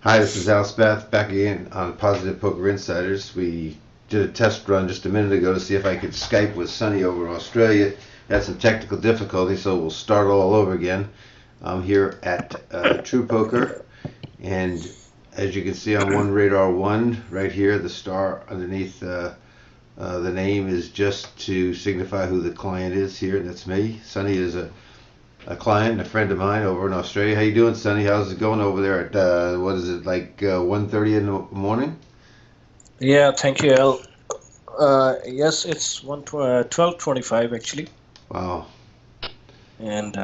Hi, this is Spath back again on Positive Poker Insiders. We did a test run just a minute ago to see if I could Skype with Sonny over in Australia. Had some technical difficulties, so we'll start all over again. I'm here at True Poker, and as you can see on one radar one right here, the star underneath the name is just to signify who the client is here. That's me. Sonny is a client, a friend of mine over in Australia. How you doing, Sonny? How's it going over there at what is it, like 1:30 in the morning? Yeah, thank you, Al. Yes, it's 12:25 actually, Wow. and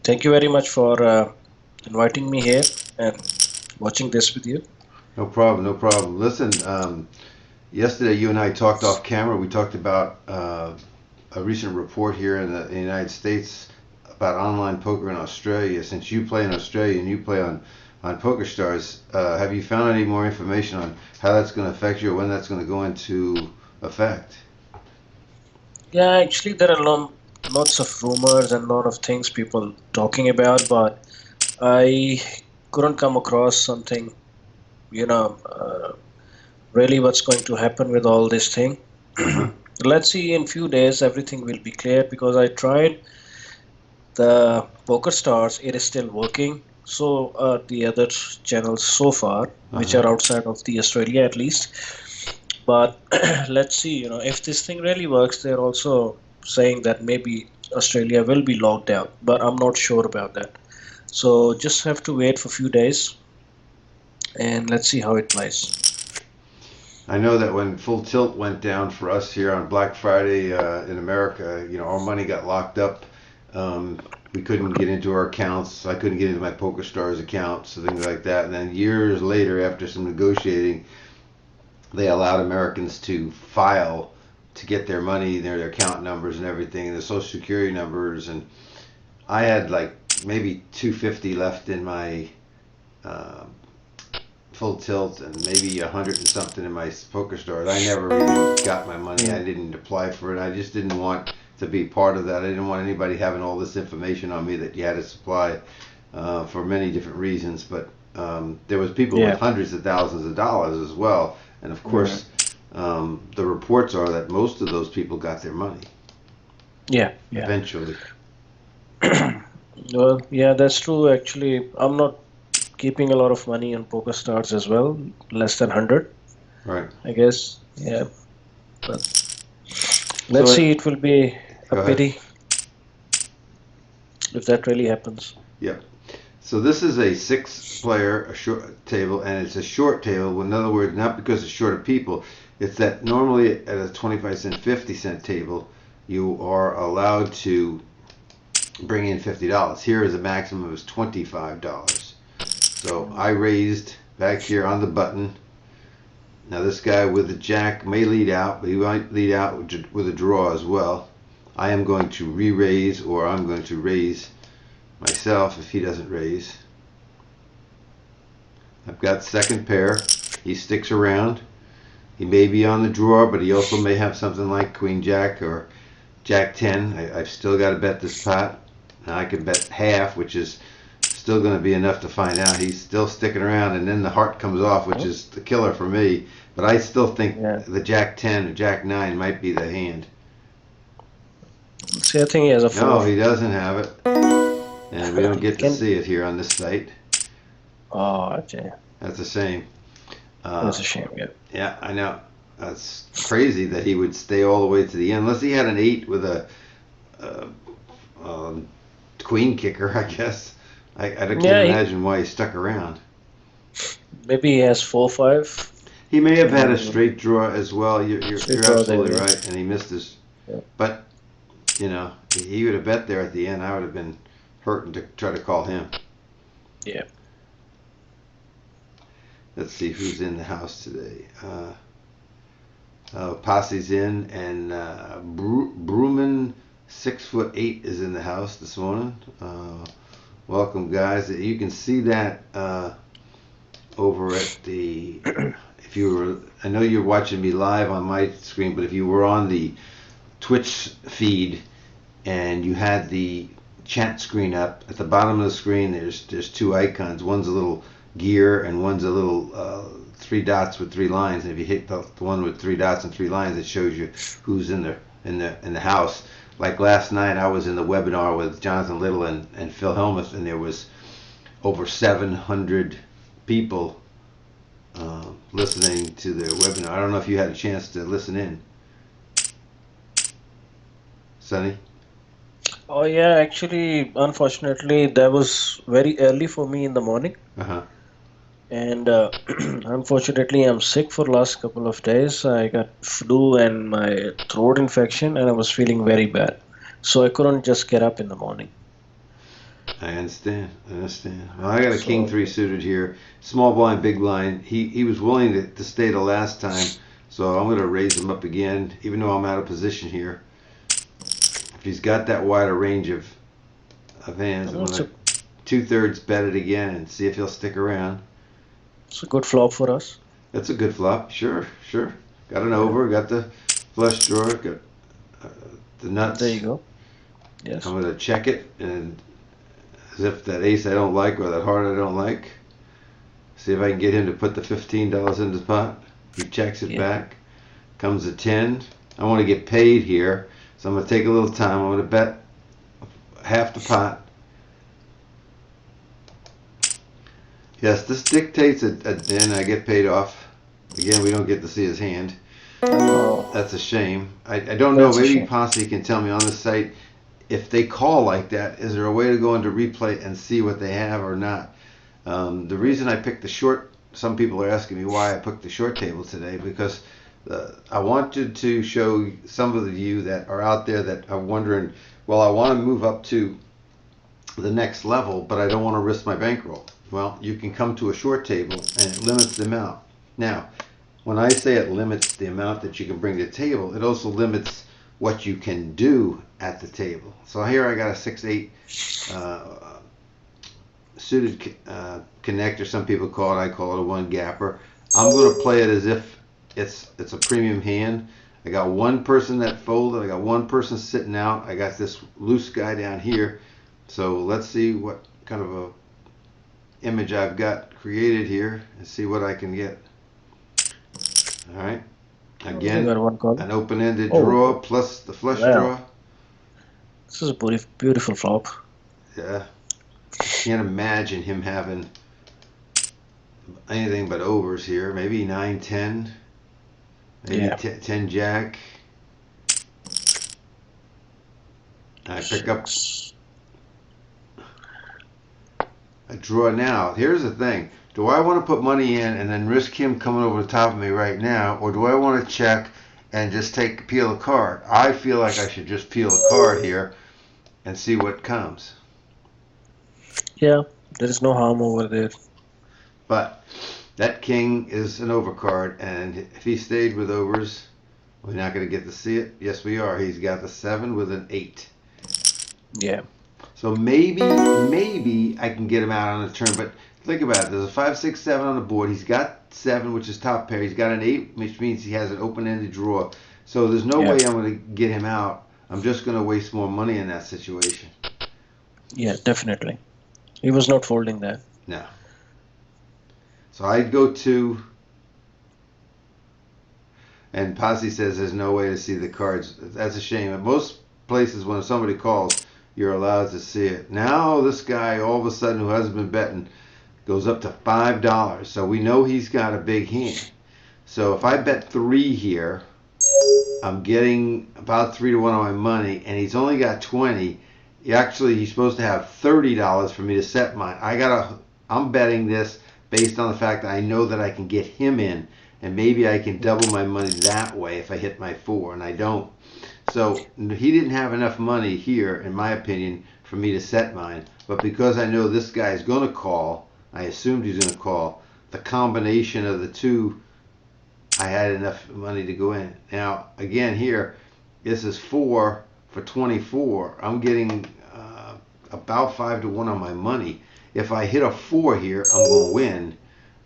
thank you very much for inviting me here and watching this with you. No problem, no problem. Listen, yesterday you and I talked off camera. We talked about a recent report here in the United States about online poker in Australia. Since you play in Australia and you play on PokerStars, have you found any more information on how that's going to affect you or when that's going to go into effect? Yeah, actually, there are lots of rumors and lot of things people talking about, but I couldn't come across something, you know, really what's going to happen with all this thing. Uh-huh. Let's see, in few days everything will be clear because I tried the Poker Stars, it is still working. So are the other channels so far, which Uh-huh. are outside of the Australia at least. But let's see, if this thing really works, they're also saying that maybe Australia will be locked down, but I'm not sure about that. So just have to wait for a few days and let's see how it plays. I know that when Full Tilt went down for us here on Black Friday in America, our money got locked up. We couldn't get into our accounts. I couldn't get into my PokerStars accounts, so things like that. And then years later, after some negotiating, they allowed Americans to file to get their money, their account numbers and everything, and the Social Security numbers. And I had like maybe 250 left in my uh, Full Tilt and maybe 100 and something in my PokerStars. I never really got my money. I Mm. didn't apply for it. I just didn't want to be part of that. I didn't want anybody having all this information on me that you had to supply for many different reasons. But there was people with Yeah. hundreds of thousands of dollars as well. And of Mm. course, the reports are that most of those people got their money Yeah, yeah. eventually. Well, yeah, that's true. Actually, I'm not keeping a lot of money on Poker Stars as well, less than 100, Right. I guess. Yeah, but So let's see, it will be a go ahead. pity if that really happens. Yep. So this is a six-player a short table, and it's a short table. In other words, not because it's short of people. It's that normally at a 25-cent, 50-cent table, you are allowed to bring in $50. Here is a maximum of $25. So I raised back here on the button. Now this guy with the jack may lead out, but he might lead out with a draw as well. I am going to re-raise, or I'm going to raise myself if he doesn't raise. I've got second pair. He sticks around. He may be on the draw, but he also may have something like Queen Jack or Jack 10. I've still got to bet this pot. Now I can bet half, which is still going to be enough to find out. He's still sticking around, and then the heart comes off, which Hmm? is the killer for me. But I still think Yeah. the Jack 10 or Jack 9 might be the hand. See, I think he has a No, four. he doesn't have it, and we don't get to Can see it here on this site. Oh, okay. That's a shame. That's Uh, a shame. Yeah. Yeah, I know. That's crazy that he would stay all the way to the end, unless he had an eight with a queen kicker. I guess I can't Yeah, imagine why he stuck around. maybe he has 4-5. He may have had a Mm, straight draw as well. You're straight draw there. absolutely Yeah. right, and he missed his. Yeah. But he would have bet there at the end. I would have been hurting to try to call him. Yeah. Let's see who's in the house today. Posse's in, and Bruman 6'8" is in the house this morning. Welcome, guys. You can see that over at the. If you were, I know you're watching me live on my screen, but if you were on the Twitch feed and you had the chat screen up at the bottom of the screen, there's two icons. One's a little gear, and one's a little three dots with three lines. And if you hit the one with three dots and three lines, it shows you who's in the house. Like last night, I was in the webinar with Jonathan Little and Phil Helmuth, and there was over 700 people listening to their webinar. I don't know if you had a chance to listen in, Sonny. Oh yeah, actually, unfortunately, that was very early for me in the morning, Uh-huh. and unfortunately, I'm sick for last couple of days. I got flu and my throat infection, and I was feeling very bad, so I couldn't just get up in the morning. I understand. I understand. Well, I got a king So three suited here. Small blind, big blind. He was willing to stay the last time, so I'm going to raise him up again, even though I'm out of position here. If he's got that wider range of hands, I'm it's going to 2/3 bet it again and see if he'll stick around. a good flop for us. That's a good flop. Sure, sure. Got an Yeah, over. Got the flush draw. Got uh, the there you nuts. go. Yes. I'm going to check it, and as if that ace I don't like or that heart I don't like. See if I can get him to put the $15 in the pot. He checks it Yeah. back. Comes a 10. I want to get paid here, so I'm going to take a little time. I'm going to bet half the pot. Yes, this dictates at the end I get paid off. Again, we don't get to see his hand. Oh, That's a shame. I don't know. that's a Maybe shame. Posse can tell me on the site if they call like that. Is there a way to go into replay and see what they have or not? The reason I picked the short, some people are asking me why I picked the short table today, because I wanted to show some of you that are out there that are wondering, well, I want to move up to the next level, but I don't want to risk my bankroll. Well, you can come to a short table and it limits the amount. Now, when I say it limits the amount that you can bring to the table, it also limits what you can do at the table. So here I got a 6-8 suited connector. Some people call it. I call it a one gapper. I'm going to play it as if it's a premium hand. I got one person that folded. I got one person sitting out. I got this loose guy down here. So let's see what kind of a image I've got created here and see what I can get. All right. You Again, got one call. an open-ended Oh, draw plus the flush wow. draw. This is a beautiful flop. Yeah. Can't imagine him having anything but overs here. Maybe 9-10. Maybe Yeah. 10 jack. I pick up a draw now. Here's the thing. Do I want to put money in and then risk him coming over the top of me right now, or do I want to check and just peel a card? I feel like I should just peel a card here and see what comes. Yeah, there is no harm over there. But that king is an overcard, and if he stayed with overs, we're not going to get to see it. Yes, we are. He's got the 7 with an 8. Yeah. So maybe I can get him out on a turn. But think about it. There's a 5, 6, 7 on the board. He's got 7, which is top pair. He's got an 8, which means he has an open-ended draw. So there's no Yeah. way I'm going to get him out. I'm just going to waste more money in that situation. Yeah, definitely. He was not folding that. No. So I'd go 2. And Posse says there's no way to see the cards. That's a shame. At most places, when somebody calls, you're allowed to see it. Now this guy, all of a sudden, who hasn't been betting, goes up to $5. So we know he's got a big hand. So if I bet 3 here, I'm getting about 3-1 on my money, and he's only got 20. He's supposed to have $30 for me to set mine. I'm betting this based on the fact that I know that I can get him in, and maybe I can double my money that way if I hit my 4, and I don't. So he didn't have enough money here, in my opinion, for me to set mine. But because I know this guy is going to call, I assumed he's going to call, the combination of the two, I had enough money to go in. Now, again here, this is 4 for 24. I'm getting about 5-1 on my money. If I hit a 4 here, I'm going to win.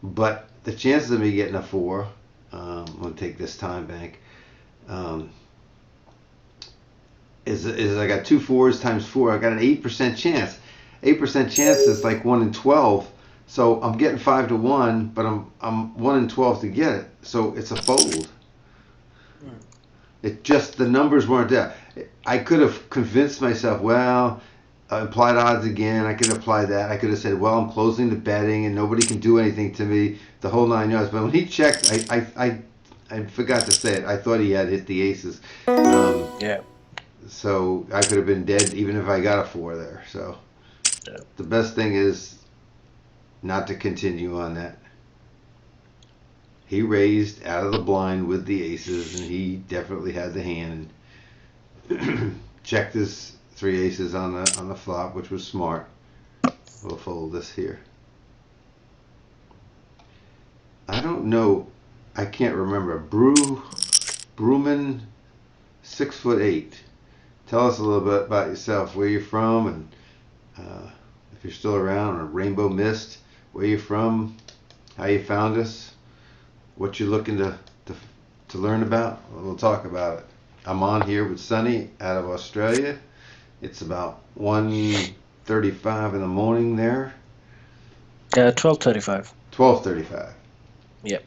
But the chances of me getting a 4, I'm going to take this time bank, is I got 2 4s times 4. I got an 8% chance. 8% chance is like 1 in 12. So I'm getting 5-1, but I'm 1 in 12 to get it. So it's a fold. It just, the numbers weren't there. I could have convinced myself, well, implied odds again. I could apply that. I could have said, well, I'm closing the betting and nobody can do anything to me. The whole 9 yards. But when he checked, I forgot to say it. I thought he had hit the aces. Yeah. So I could have been dead even if I got a 4 there. So the best thing is not to continue on that. He raised out of the blind with the aces, and he definitely had the hand. Checked his 3 aces on the flop, which was smart. We'll fold this here. I don't know. I can't remember. Brewman, 6'8". Tell us a little bit about yourself, where you're from, and if you're still around, or Rainbow Mist, where you're from, how you found us, what you're looking to learn about. We'll talk about it. I'm on here with Sunny out of Australia. It's about 1:35 in the morning there. 12:35. 12:35. Yep.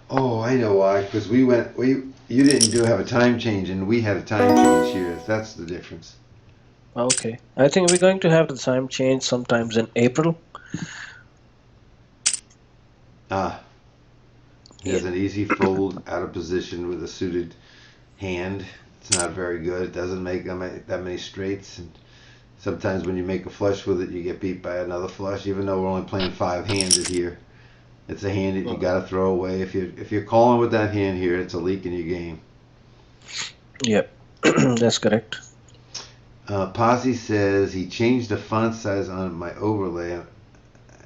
Oh, I know why. Because you didn't have a time change, and we had a time change here. That's the difference. Okay. I think we're going to have the time change sometimes in April. He has an easy fold out of position with a suited hand. It's not very good. It doesn't make that many straights. And sometimes when you make a flush with it, you get beat by another flush, even though we're only playing 5-handed here. It's a hand that you got to throw away. If you're calling with that hand here, it's a leak in your game. Yep. That's correct. Posse says he changed the font size on my overlay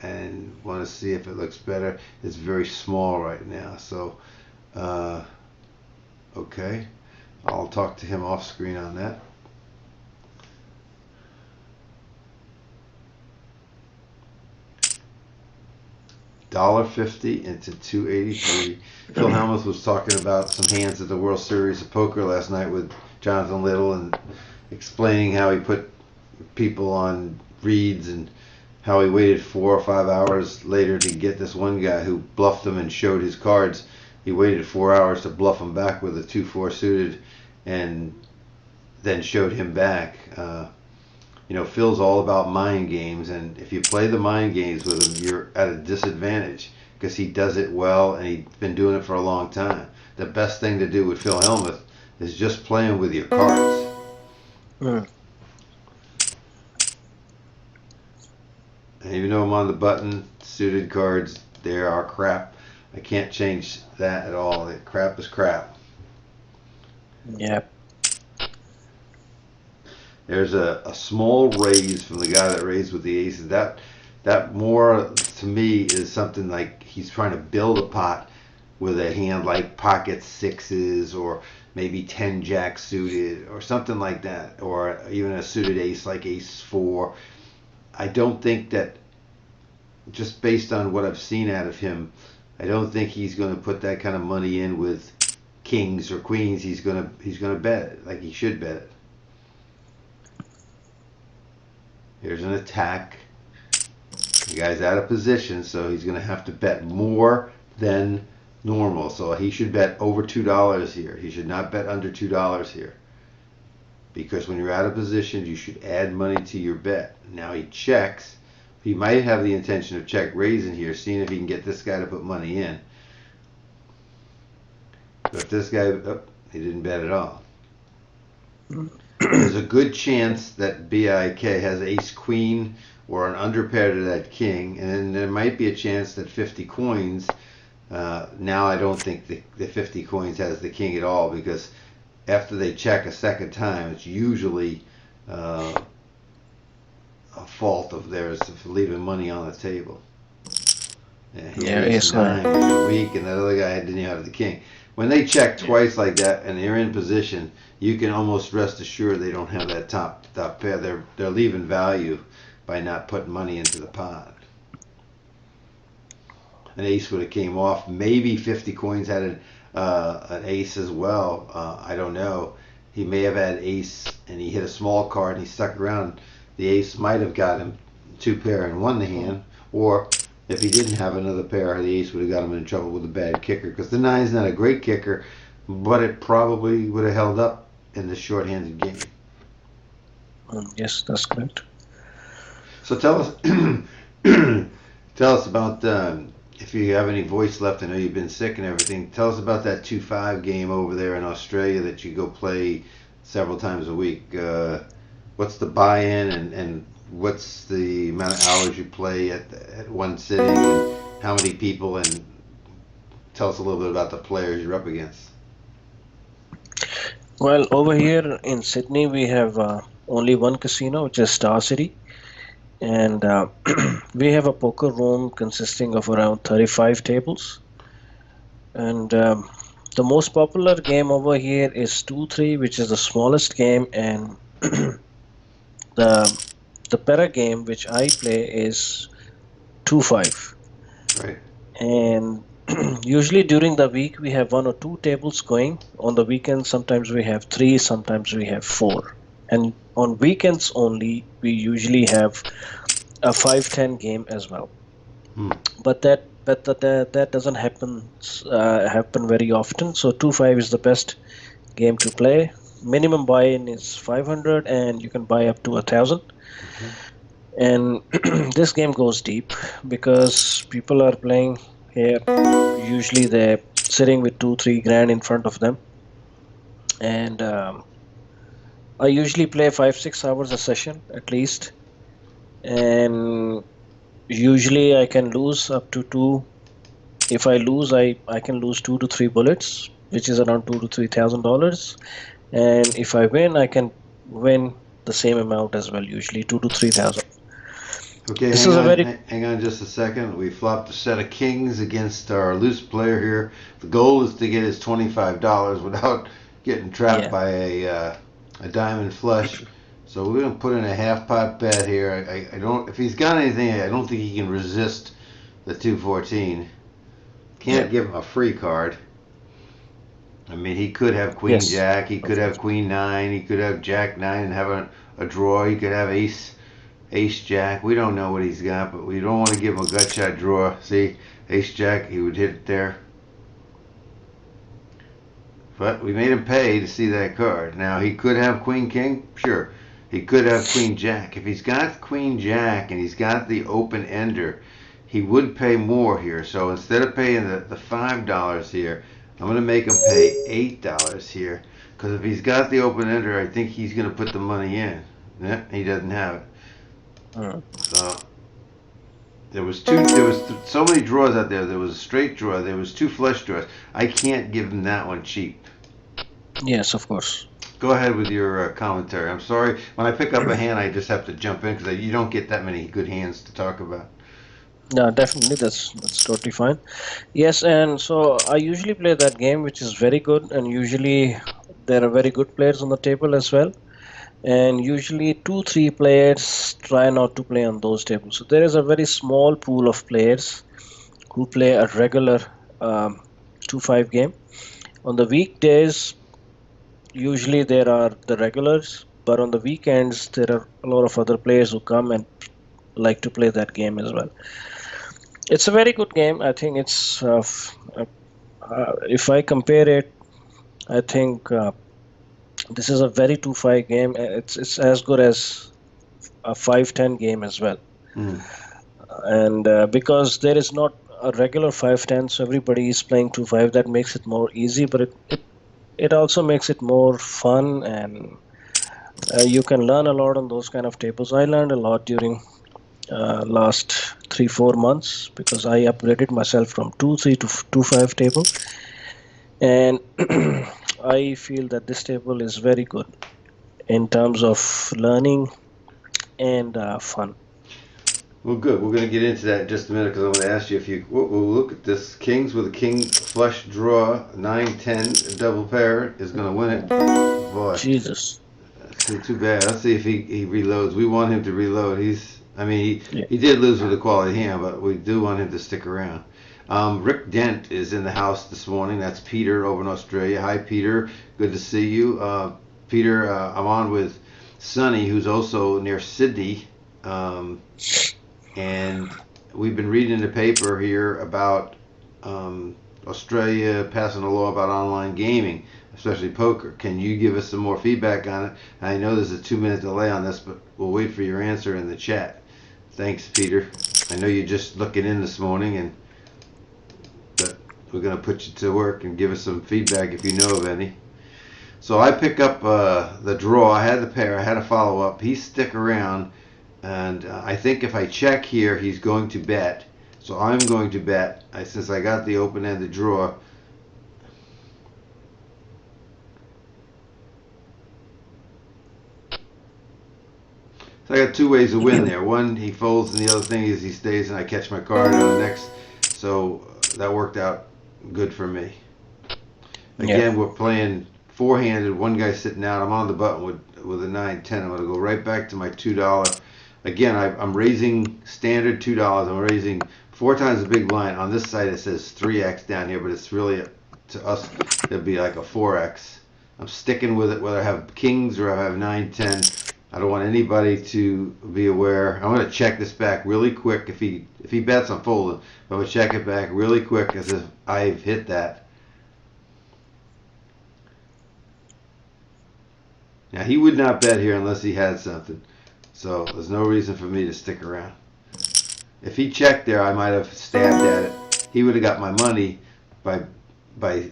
and want to see if it looks better. It's very small right now. So, okay. I'll talk to him off screen on that. $1.50 into 283. Phil Hellmuth was talking about some hands at the World Series of Poker last night with Jonathan Little and explaining how he put people on reads and how he waited 4 or 5 hours later to get this one guy who bluffed him and showed his cards. He waited 4 hours to bluff him back with a 2-4 suited and then showed him back. Phil's all about mind games, and if you play the mind games with him, you're at a disadvantage because he does it well and he's been doing it for a long time. The best thing to do with Phil Hellmuth is just playing with your cards. And even though I'm on the button, suited cards, they are crap. I can't change that at all. Crap is crap. Yep. There's a small raise from the guy that raised with the aces. That more to me is something like he's trying to build a pot with a hand like pocket sixes or maybe 10 jack suited or something like that, or even a suited ace like ace 4. I don't think that, just based on what I've seen out of him, I don't think he's going to put that kind of money in with kings or queens. He's going to bet it like he should bet it. Here's an attack. The guy's out of position, so he's going to have to bet more than normal. So he should bet over $2 here. He should not bet under $2 here. Because when you're out of position, you should add money to your bet. Now he checks. He might have the intention of check raising here, seeing if he can get this guy to put money in. But this guy, he didn't bet at all. There's a good chance that BIK has ace queen or an underpair to that king, and then there might be a chance that 50 coins. Now I don't think the 50 coins has the king at all, because after they check a second time, it's usually a fault of theirs for leaving money on the table. Yeah, ace 9, which is weak, and that other guy didn't even have the king. When they check twice like that and they're in position, you can almost rest assured they don't have that top pair. They're leaving value by not putting money into the pot. An ace would have came off. Maybe 50 coins had an ace as well. I don't know. He may have had ace and he hit a small card and he stuck around. The ace might have got him two pair and won the hand, or if he didn't have another pair, the ace would have got him in trouble with a bad kicker. Because the nine's not a great kicker, but it probably would have held up in the short-handed game. Yes, that's correct. So tell us, tell us about if you have any voice left. I know you've been sick and everything. Tell us about that 2-5 game over there in Australia that you go play several times a week. What's the buy-in and what's the amount of hours you play at one sitting, and how many people, and tell us a little bit about the players you're up against. Well, over here in Sydney, we have only one casino, which is Star City, and we have a poker room consisting of around 35 tables. And the most popular game over here is 2-3, which is the smallest game, and the better game which I play is 2-5. Right. And usually during the week we have one or two tables going. On the weekends sometimes we have three, sometimes we have four. And on weekends only we usually have a 5-10 game as well. But that doesn't happen very often. So 2-5 is the best game to play. Minimum buy-in is 500, and you can buy up to 1,000. And this game goes deep because people are playing here. Usually they're sitting with 2-3 grand in front of them, and I usually play 5-6 hours a session at least, and usually I can lose up to two. If I lose, I can lose 2 to 3 bullets, which is around $2,000 to $3,000. And if I win, I can win the same amount as well, usually 2 to 3,000. Okay, This hang is a on, very hang on just a second. We flopped a set of kings against our loose player here. The goal is to get his $25 without getting trapped by a diamond flush. So we're gonna put in a half pot bet here. I don't. If he's got anything, I don't think he can resist the 214. Can't give him a free card. I mean, he could have Queen Jack. He could have Queen 9. He could have Jack 9 and have a draw. He could have Ace Jack. We don't know what he's got, but we don't want to give him a gut shot draw. See, Ace Jack, he would hit it there. But we made him pay to see that card. Now, he could have Queen King. Sure. He could have Queen Jack. If he's got Queen Jack and he's got the open ender, he would pay more here. So instead of paying the $5 here, I'm going to make him pay $8 here. Because if he's got the open ender, I think he's going to put the money in. Yeah, he doesn't have it. So there was so many draws out there. There was a straight draw. There was two flush draws. I can't give him that one cheap. Yes, of course. Go ahead with your commentary. I'm sorry. When I pick up a hand, I just have to jump in because you don't get that many good hands to talk about. No, definitely, that's totally fine. Yes, and so I usually play that game, which is very good, and usually there are very good players on the table as well. And usually 2-3 players try not to play on those tables. So there is a very small pool of players who play a regular 2-5 game. On the weekdays, usually there are the regulars, but on the weekends there are a lot of other players who come and like to play that game as well. It's a very good game. I think it's if I compare it, I think this is a very 2-5 game. It's as good as a 5-10 game as well. And because there is not a regular 5-10, so everybody is playing 2-5, that makes it more easy, but it also makes it more fun, and you can learn a lot on those kind of tables. I learned a lot during last 3-4 months because I upgraded myself from 2-3 to 2-5 table, and I feel that this table is very good in terms of learning and fun. Well, good. We're going to get into that in just a minute because I'm going to ask you if you we'll look at this. Kings with a king flush draw, 9-10 double pair is going to win it. Boy, Jesus. Too bad. Let's see if he reloads. We want him to reload. He did lose with a quality hand, but we do want him to stick around. Rick Dent is in the house this morning. That's Peter over in Australia. Hi, Peter. Good to see you. Peter, I'm on with Sonny, who's also near Sydney. and we've been reading the paper here about Australia passing a law about online gaming, especially poker. Can you give us some more feedback on it? I know there's a 2-minute delay on this, but we'll wait for your answer in the chat. Thanks, Peter. I know you're just looking in this morning, but we're going to put you to work and give us some feedback if you know of any. So I pick up the draw. I had the pair. I had a follow up. He stick around, and I think if I check here, he's going to bet. So I'm going to bet, since I got the open-ended draw. So I got two ways to win there. One, he folds, and the other thing is he stays, and I catch my card on the next. So that worked out good for me. Again, we're playing four-handed. One guy's sitting out. I'm on the button with a 9-10. I'm going to go right back to my $2. Again, I'm raising standard $2. I'm raising 4 times the big blind. On this side, it says 3x down here, but it's really, to us, it'd be like a 4x. I'm sticking with it whether I have kings or I have 9-10. I don't want anybody to be aware. I'm going to check this back really quick. If he bets, I'm folding. But I'm going to check it back really quick as if I've hit that. Now, he would not bet here unless he had something. So there's no reason for me to stick around. If he checked there, I might have stabbed at it. He would have got my money by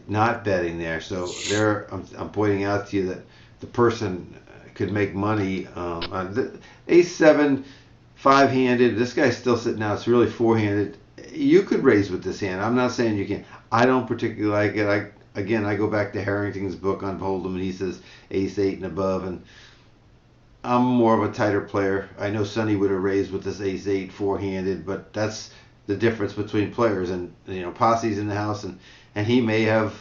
not betting there. So there, I'm pointing out to you that the person could make money. Ace-7, 5-handed. This guy's still sitting out. It's really 4-handed. You could raise with this hand. I'm not saying you can't. I don't particularly like it. Again, I go back to Harrington's book on Hold'em, and he says ace-8 and above, and I'm more of a tighter player. I know Sonny would have raised with this ace-8 4-handed, but that's the difference between players. And Posse's in the house, and he may have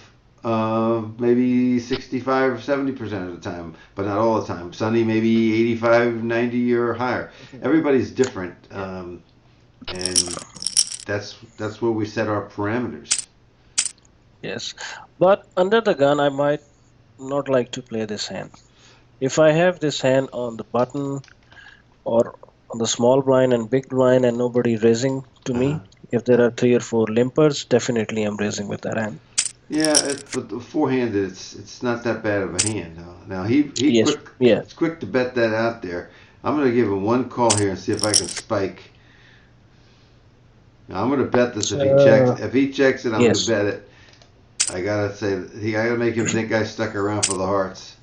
maybe 65 or 70% of the time, but not all the time. Sonny maybe 85, 90 or higher. Everybody's different, and that's where we set our parameters. Yes, but under the gun, I might not like to play this hand. If I have this hand on the button or on the small blind and big blind and nobody raising to me, if there are 3 or 4 limpers, definitely I'm raising with that hand. Yeah, but the 4-handed, it's not that bad of a hand. Now he Yes, it's quick to bet that out there. I'm going to give him one call here and see if I can spike. Now I'm going to bet this if he checks. If he checks it, I'm going to bet it. I gotta say, I gotta make him think I stuck around for the hearts.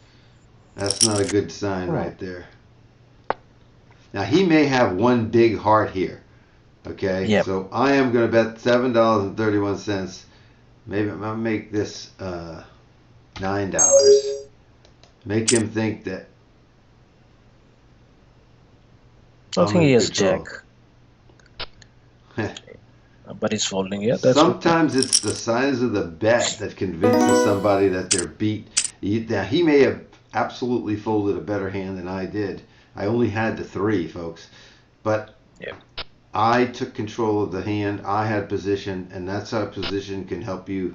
That's not a good sign right there. Now he may have one big heart here. Okay, so I am gonna bet $7.31. Maybe I'll make this $9. Make him think that. I think he has jack. But he's folding, that's sometimes it's the size of the bet that convinces somebody that they're beat. Now, he may have absolutely folded a better hand than I did. I only had the 3, folks. But I took control of the hand. I had position, and that's how position can help you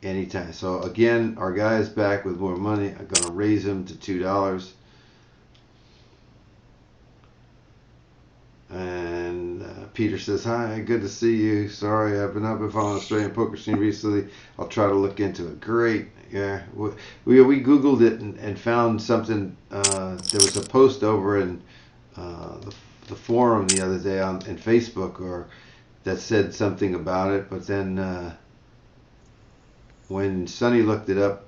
anytime. So, again, our guy is back with more money. I'm going to raise him to $2. And Peter says, hi, good to see you. Sorry, I've been following the Australian poker scene recently. I'll try to look into it. Great. Yeah. We Googled it and found something. There was a post over in the forum the other day in Facebook that said something about it. But then when Sonny looked it up,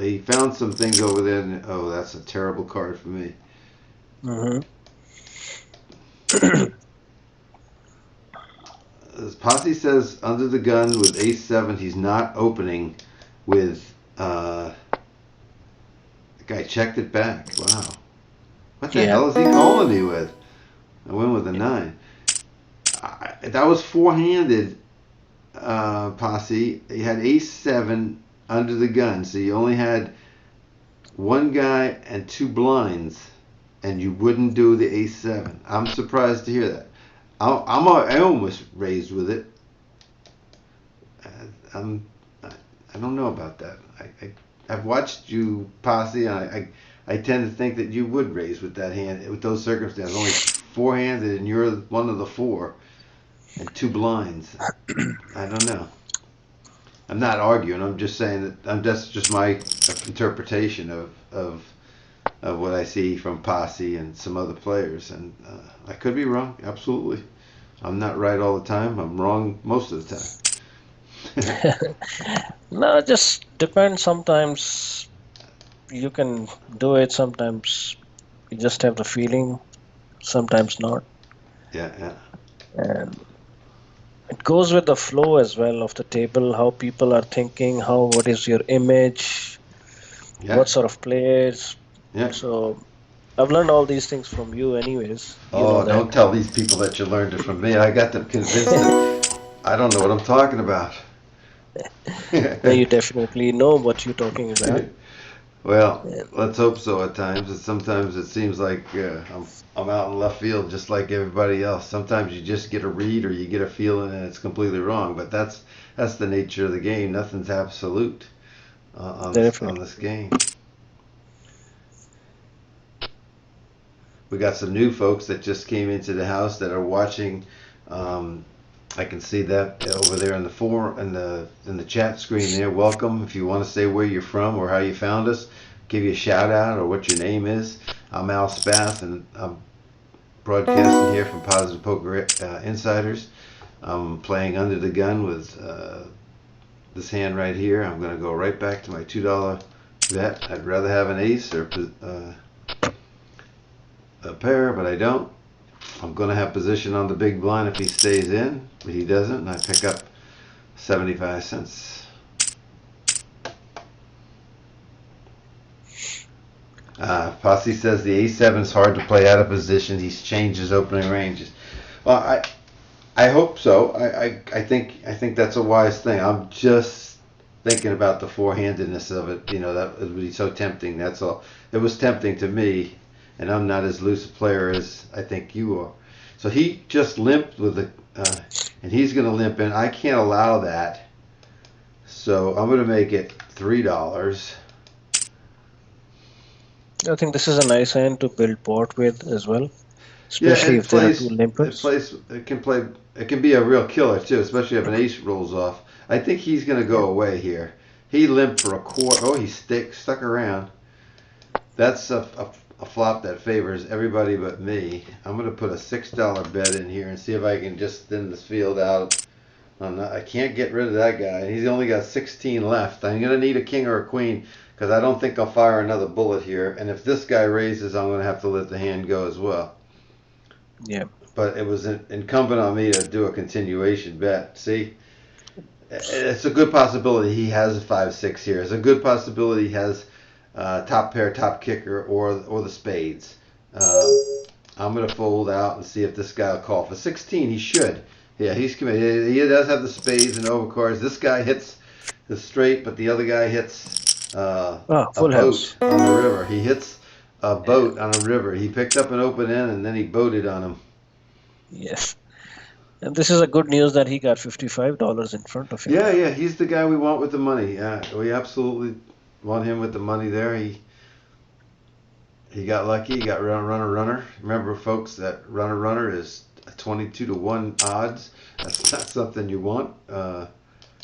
he found some things over there. And, oh, that's a terrible card for me. Posse says under the gun with ace-7, he's not opening with. The guy checked it back. Wow, what the hell is he calling me with? I went with a 9. That was 4-handed. Posse. He had ace-7 under the gun, so you only had one guy and 2 blinds, and you wouldn't do the ace-7. I'm surprised to hear that. I almost raised with it. I don't know about that. I've watched you, Posse. I tend to think that you would raise with that hand with those circumstances. Only four-handed and you're one of the four and two blinds. I don't know. I'm not arguing. I'm just saying that that's just my interpretation of what I see from Posse and some other players, and I could be wrong. Absolutely, I'm not right all the time. I'm wrong most of the time. No, it just depends. Sometimes you can do it. Sometimes you just have the feeling. Sometimes not. Yeah, yeah. And it goes with the flow as well of the table, how people are thinking, what is your image, Yeah, what sort of players. yeah. So I've learned all these things from you, anyways. You know Oh, that. don't tell these people that you learned it from me. I got them convinced that I don't know what I'm talking about. No, you definitely know what you're talking about. Well, And let's hope so at times. And sometimes it seems like I'm out in left field just like everybody else. Sometimes you just get a read or you get a feeling and it's completely wrong. But that's the nature of the game. Nothing's absolute on definitely. this game. We got some new folks that just came into the house that are watching. I can see that over there in the in the chat screen there. Welcome. If you want to say where you're from or how you found us, give you a shout out or what your name is. I'm Al Spath and I'm broadcasting here from Positive Poker Insiders. I'm playing under the gun with this hand right here. I'm going to go right back to my $2 bet. I'd rather have an ace or a pair, but I don't. I'm going to have position on the big blind if he stays in, but he doesn't, and I pick up 75 cents. Posse says the A7 is hard to play out of position. He's changed his opening ranges. Well, I hope so. I think that's a wise thing. I'm just thinking about the four-handedness of it. You know, that would be so tempting. That's all. It was tempting to me, and I'm not as loose a player as I think you are. So he just limped with the, and he's going to limp in. I can't allow that. So I'm going to make it $3. I think this is a nice hand to build port with as well, Yeah, especially and if there are two limpers. it can play, it can be a real killer too, especially if an ace rolls off. I think he's going to Yeah. go away here. He limped for a quarter. Oh, he stuck around. That's a flop that favors everybody but me. I'm going to put a $6 bet in here and see if I can just thin this field out. I can't get rid of that guy. He's only got 16 left. I'm going to need a king or a queen because I don't think I'll fire another bullet here. And if this guy raises, I'm going to have to let the hand go as well. Yeah. But it was incumbent on me to do a continuation bet. See, it's a good possibility he has a 5-6 here. It's a good possibility he has top pair, top kicker, or the spades. I'm going to fold out and see if this guy will call. For 16, he should. Yeah, he's committed. He does have the spades and overcards. This guy hits the straight, but the other guy hits a Full boat house. on the river. He hits a Yeah. boat on a river. He picked up an open end and then he boated on him. Yes. And this is a good news that he got $55 in front of him Yeah, now. yeah, he's the guy we want with the money. Yeah, we absolutely want him with the money there. He got lucky. He got runner. Remember, folks, that runner is a 22 to 1 odds. That's not something you want.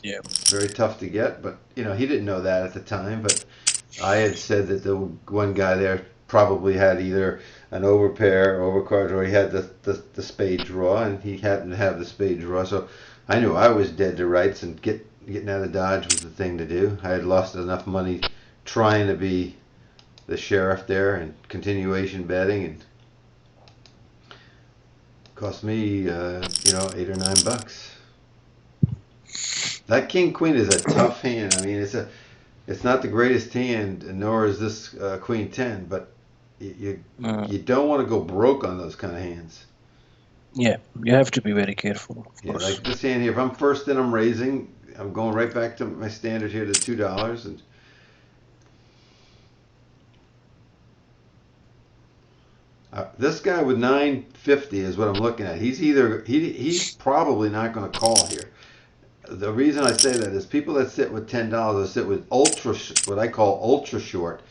Yeah. Very tough to get, but he didn't know that at the time. But I had said that the one guy there probably had either an overpair, overcard, or he had the spade draw, and he happened to have the spade draw. So I knew I was dead to rights, and getting out of Dodge was the thing to do. I had lost enough money trying to be the sheriff there and continuation betting, and cost me $8 or $9. That king queen is a tough hand. I mean, it's not the greatest hand, nor is this queen 10, but you don't want to go broke on those kind of hands. Yeah. You have to be very careful, of Yeah, course. like this hand here. If I'm first and I'm raising, I'm going right back to my standard here to $2, and this guy with 950 is what I'm looking at. He's probably not going to call here. The reason I say that is people that sit with $10 or sit with what I call ultra short,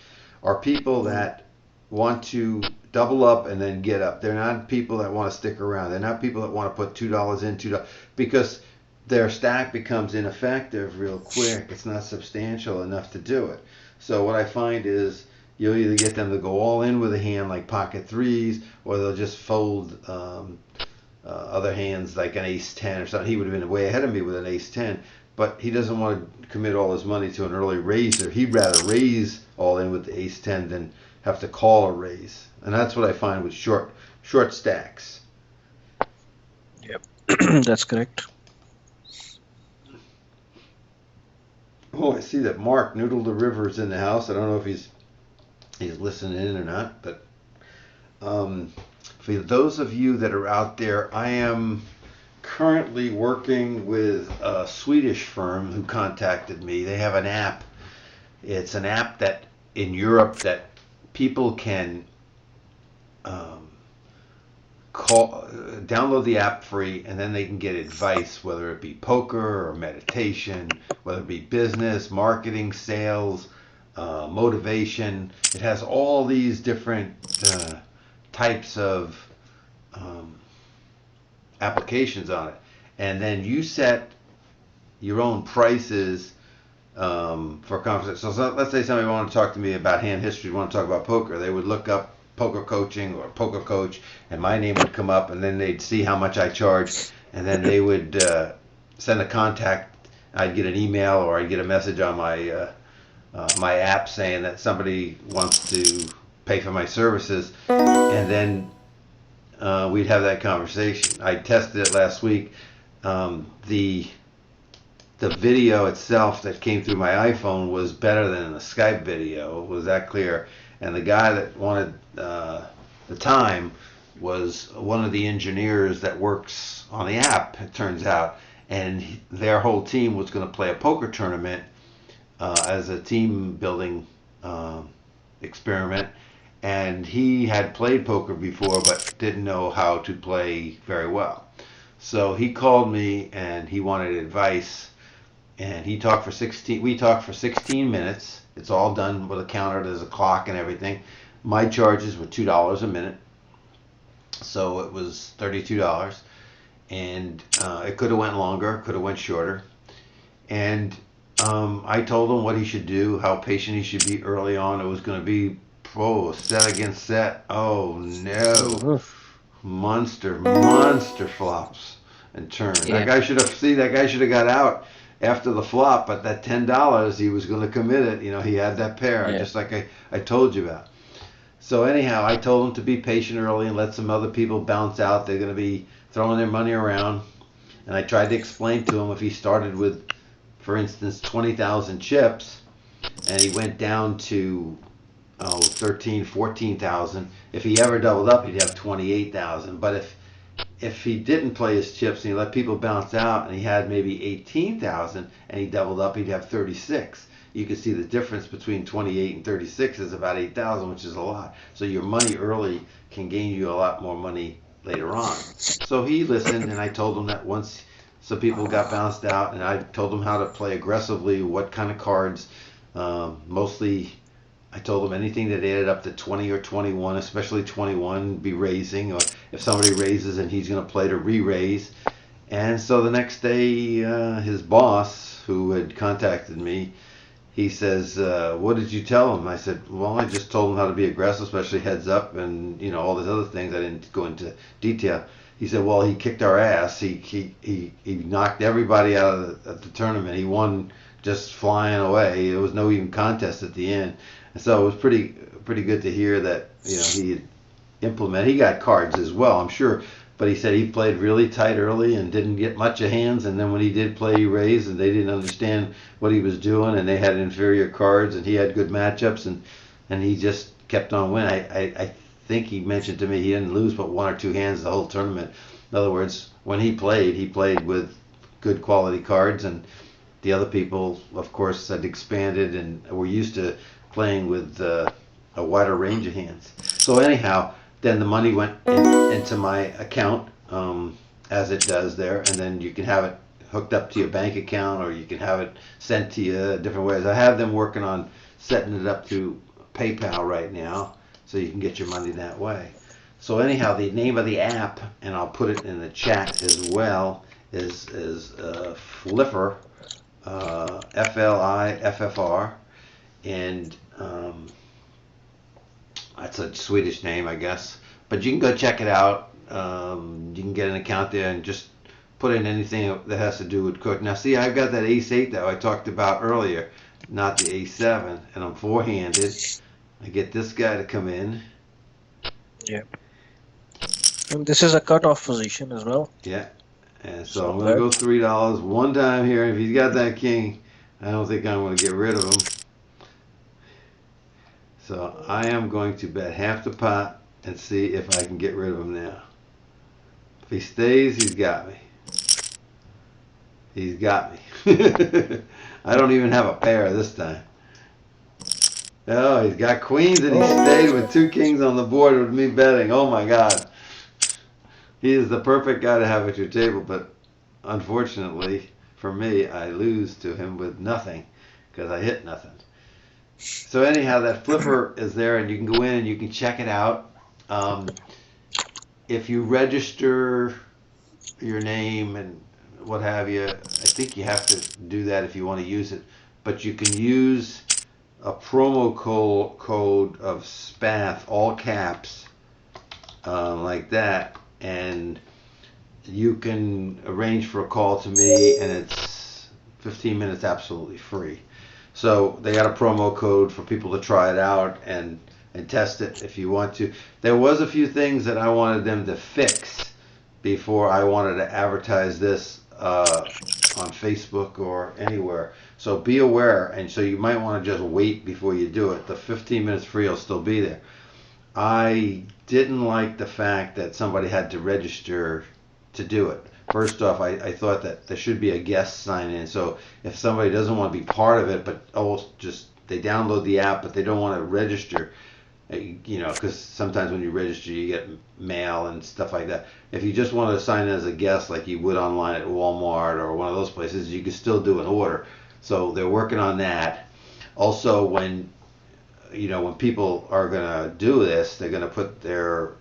are people Mm. that want to double up and then get up. They're not people that want to stick around. They're not people that want to put $2 in, $2, because their stack becomes ineffective real quick. It's not substantial enough to do it. So what I find is you'll either get them to go all in with a hand like pocket threes, or they'll just fold other hands like an ace 10 or something. He would have been way ahead of me with an ace 10, but he doesn't want to commit all his money to an early raiser. He'd rather raise all in with the ace 10 than have to call a raise. And that's what I find with short stacks. Yep, that's correct. Oh, I see that Mark Noodle the River's in the house. I don't know if he's listening in or not, but for those of you that are out there, I am currently working with a Swedish firm who contacted me. They have an app. It's an app that in Europe that people can download the app free, and then they can get advice, whether it be poker or meditation, whether it be business, marketing, sales, motivation. It has all these different types of applications on it, and then you set your own prices for conversation. So let's say somebody wanted to talk to me about hand history, want to talk about poker. They would look up poker coaching or poker coach, and my name would come up, and then they'd see how much I charged, and then they would send a contact. I'd get an email or I'd get a message on my my app saying that somebody wants to pay for my services, and then we'd have that conversation. I tested it last week. The video itself that came through my iPhone was better than the Skype video. It was that clear. And the guy that wanted the time was one of the engineers that works on the app, it turns out. And their whole team was going to play a poker tournament as a team building experiment. And he had played poker before but didn't know how to play very well. So he called me and he wanted advice. And we talked for 16 minutes. It's all done with a counter. There's a clock and everything. My charges were $2 a minute. So it was $32. And it could have went longer, could have went shorter. And I told him what he should do, how patient he should be early on. It was going to be set against set. Oh no. Monster flops and turns. Yeah. That guy should have got out after the flop, but that $10 he was going to commit it. You know, he had that pair, just like I told you about. So anyhow, I told him to be patient early and let some other people bounce out. They're going to be throwing their money around. And I tried to explain to him, if he started with, for instance, 20,000 chips, and he went down to 13, 14,000. If he ever doubled up, he'd have 28,000. But if he didn't play his chips and he let people bounce out and he had maybe 18,000 and he doubled up, he'd have 36. You can see the difference between 28 and 36 is about 8,000, which is a lot. So your money early can gain you a lot more money later on. So he listened, and I told him that once some people got bounced out, and I told him how to play aggressively, what kind of cards. Mostly, I told him anything that added up to 20 or 21, especially 21, be raising, or if somebody raises and he's going to play to re-raise. And so the next day, his boss, who had contacted me, he says, what did you tell him? I said, well, I just told him how to be aggressive, especially heads up and, you know, all these other things. I didn't go into detail. He said, well, he kicked our ass. He knocked everybody out of the tournament. He won just flying away. There was no even contest at the end. And so it was pretty good to hear that, you know, he had implemented. He got cards as well, I'm sure. But he said he played really tight early and didn't get much of hands. And then when he did play, he raised, and they didn't understand what he was doing, and they had inferior cards, and he had good matchups, and he just kept on winning. I think he mentioned to me he didn't lose but one or two hands the whole tournament. In other words, when he played with good quality cards, and the other people, of course, had expanded and were used to playing with a wider range of hands. So anyhow, then the money went into my account, as it does there, and then you can have it hooked up to your bank account, or you can have it sent to you different ways. I have them working on setting it up through PayPal right now, so you can get your money that way. So anyhow, the name of the app, and I'll put it in the chat as well, is Flipper, FLIFFR, and that's a Swedish name, I guess. But you can go check it out. You can get an account there and just put in anything that has to do with cook. Now, see, I've got that ace-8 that I talked about earlier, not the ace-7, and I'm four-handed. I get this guy to come in. Yeah. And this is a cutoff position as well. Yeah. And so I'm going to go $3 one time here. If he's got that king, I don't think I'm going to get rid of him. So I am going to bet half the pot and see if I can get rid of him now. If he stays, he's got me. He's got me. I don't even have a pair this time. Oh, he's got queens and he stayed with two kings on the board with me betting. Oh my God. He is the perfect guy to have at your table, but unfortunately for me, I lose to him with nothing because I hit nothing. So anyhow, that flipper is there, and you can go in and you can check it out. If you register your name and what have you, I think you have to do that if you want to use it. But you can use a promo code of Spath, all caps, like that, and you can arrange for a call to me, and it's 15 minutes absolutely free. So they got a promo code for people to try it out and test it if you want to. There was a few things that I wanted them to fix before I wanted to advertise this on Facebook or anywhere. So be aware, and so you might want to just wait before you do it. The 15 minutes free will still be there. I didn't like the fact that somebody had to register to do it. First off, I thought that there should be a guest sign in. So if somebody doesn't want to be part of it, but just they download the app, but they don't want to register, because sometimes when you register, you get mail and stuff like that. If you just want to sign in as a guest, like you would online at Walmart or one of those places, you can still do an order. So they're working on that. Also, when people are going to do this, they're going to put their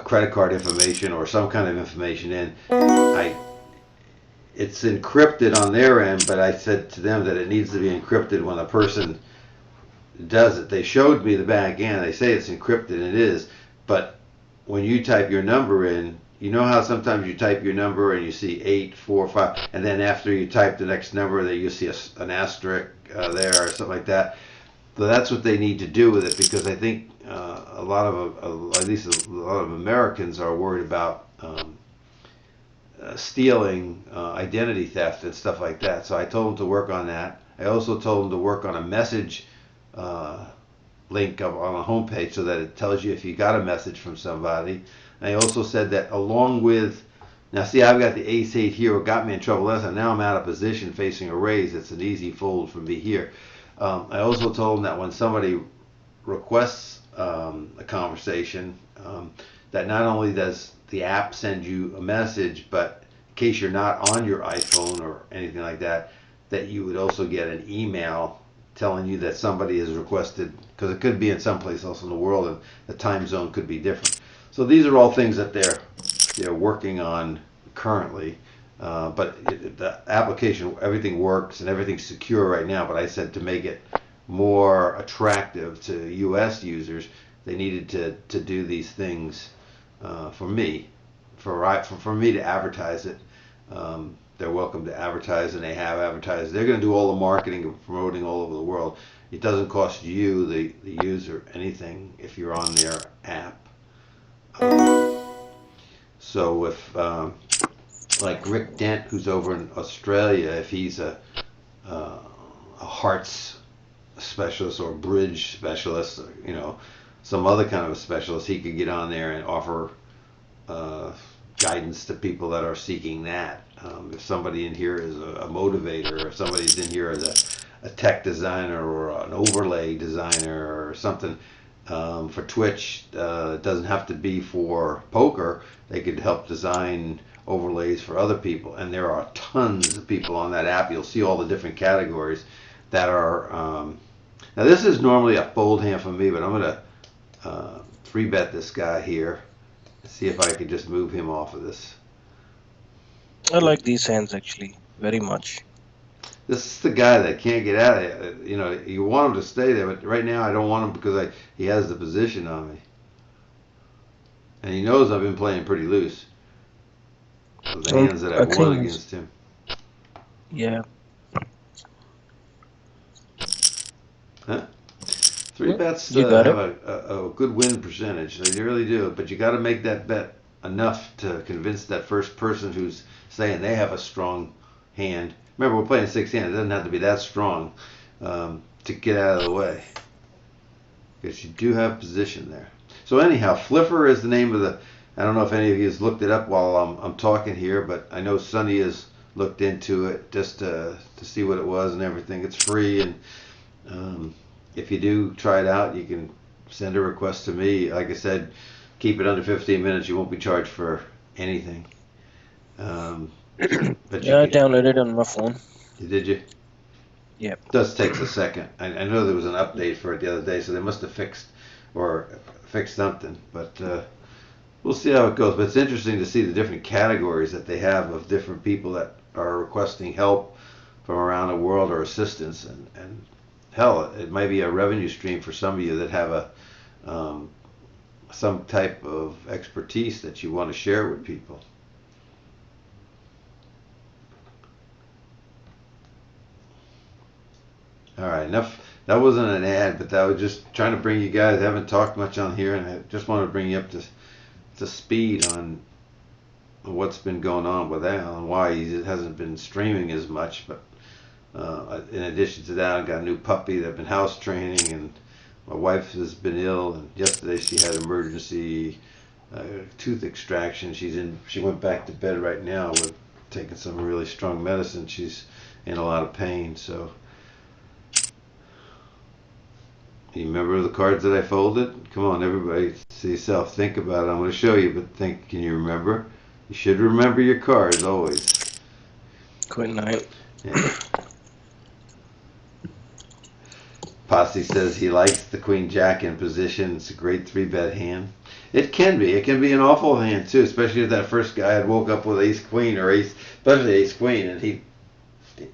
credit card information or some kind of information in. It's encrypted on their end, but I said to them that it needs to be encrypted when a person does it. They showed me the back end. They say it's encrypted, and it is. But when you type your number in, you know how sometimes you type your number and you see 8, 4, 5, and then after you type the next number, that you see an asterisk there or something like that. So that's what they need to do with it, because I think at least a lot of Americans are worried about stealing, identity theft and stuff like that. So I told them to work on that. I also told them to work on a message link up on a homepage so that it tells you if you got a message from somebody. And I also said that along with, now see, I've got the ace-8 here, what got me in trouble last time. Now I'm out of position facing a raise. It's an easy fold for me here. I also told them that when somebody requests a conversation, that not only does the app send you a message, but in case you're not on your iPhone or anything like that, that you would also get an email telling you that somebody has requested, because it could be in someplace else in the world and the time zone could be different. So these are all things that they're working on currently. But the application, everything works and everything's secure right now. But I said to make it more attractive to U.S. users, they needed to do these things for me, for me to advertise it. They're welcome to advertise, and they have advertised. They're going to do all the marketing and promoting all over the world. It doesn't cost you, the user, anything if you're on their app. So if like Rick Dent, who's over in Australia, if he's a hearts specialist or bridge specialist, or, some other kind of a specialist, he could get on there and offer guidance to people that are seeking that. If somebody in here is a motivator, or if somebody's in here as a tech designer or an overlay designer or something, for Twitch, it doesn't have to be for poker. They could help design overlays for other people, and there are tons of people on that app. You'll see all the different categories that are Now this is normally a fold hand for me, but I'm gonna free bet this guy here. See if I can just move him off of this. I like these hands actually very much. This is the guy that can't get out of it. You know, you want him to stay there, but right now I don't want him because he has the position on me. And he knows I've been playing pretty loose. Of the hands that I I've won think, against him. yeah. Huh? Three bets You got have it. a good win percentage. They really do. But you got to make that bet enough to convince that first person who's saying they have a strong hand. Remember, we're playing 6 hands. It doesn't have to be that strong to get out of the way. Because you do have position there. So anyhow, Flipper is the name of the. I don't know if any of you has looked it up while I'm talking here, but I know Sonny has looked into it just to see what it was and everything. It's free, and if you do try it out, you can send a request to me. Like I said, keep it under 15 minutes. You won't be charged for anything. But Yeah, I downloaded it on my phone. Did you? Yeah. It does take a second. I know there was an update for it the other day, so they must have fixed something. But we'll see how it goes. But it's interesting to see the different categories that they have of different people that are requesting help from around the world or assistance. And hell, it might be a revenue stream for some of you that have some type of expertise that you want to share with people. All right, enough. That wasn't an ad, but that was just trying to bring you guys. I haven't talked much on here, and I just wanted to bring you up to speed on what's been going on with Al and why he hasn't been streaming as much. But in addition to that, I got a new puppy that I've been house training, and my wife has been ill. And yesterday she had emergency tooth extraction. She went back to bed right now with taking some really strong medicine. She's in a lot of pain, so. You remember the cards that I folded? Come on, everybody, see yourself. Think about it. I'm going to show you, but think. Can you remember? You should remember your cards always. Queen 9. Yeah. Posse says he likes the Queen Jack in position. It's a great 3-bet hand. It can be. It can be an awful hand too, especially if that first guy had woke up with Ace Queen or especially Ace Queen, and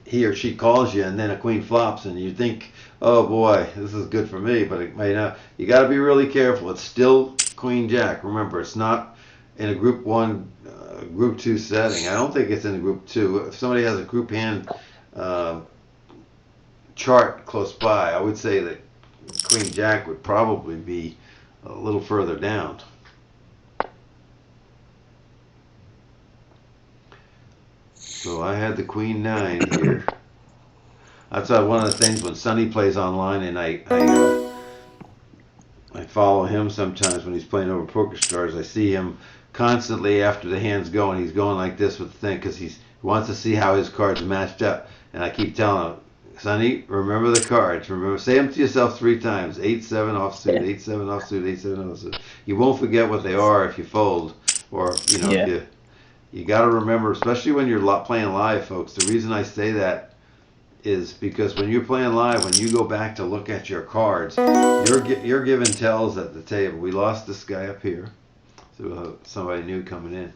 he or she calls you, and then a queen flops, and you think, oh boy, this is good for me, but it may not. You got to be really careful. It's still Queen Jack. Remember, it's not in a Group 1, Group 2 setting. I don't think it's in a Group 2. If somebody has a group hand chart close by, I would say that Queen Jack would probably be a little further down. So I had the Queen 9 here. That's one of the things when Sonny plays online, and I follow him sometimes when he's playing over PokerStars. I see him constantly after the hand's going. He's going like this with the thing because he wants to see how his cards matched up. And I keep telling him, Sonny, remember the cards. Remember, say them to yourself 3 times. 8-7 offsuit, 8-7 offsuit, 8-7 offsuit. You won't forget what they are if you fold, or if you got to remember, especially when you're playing live, folks. The reason I say that is because when you're playing live, when you go back to look at your cards, you're giving tells at the table. We lost this guy up here, so somebody new coming in.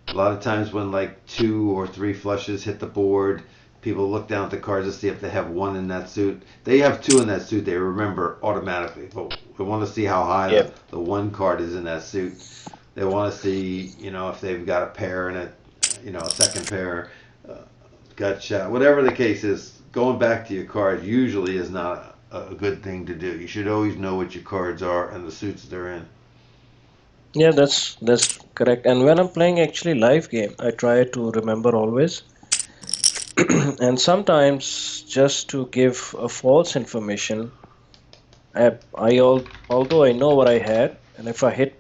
A lot of times when like 2 or 3 flushes hit the board, people look down at the cards to see if they have 1 in that suit. They have 2 in that suit, they remember automatically. But we want to see how high the 1 card is in that suit. They want to see, if they've got a pair and a second pair, gut shot, whatever the case is. Going back to your cards usually is not a good thing to do. You should always know what your cards are and the suits they're in. Yeah, that's correct. And when I'm playing actually live game, I try to remember always. And sometimes just to give a false information, although I know what I had, and if I hit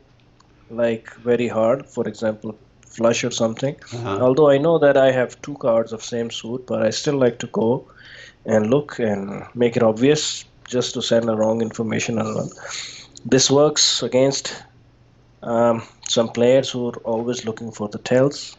like very hard, for example, flush or something, although I know that I have 2 cards of same suit, but I still like to go and look and make it obvious just to send the wrong information and run. This works against some players who are always looking for the tells.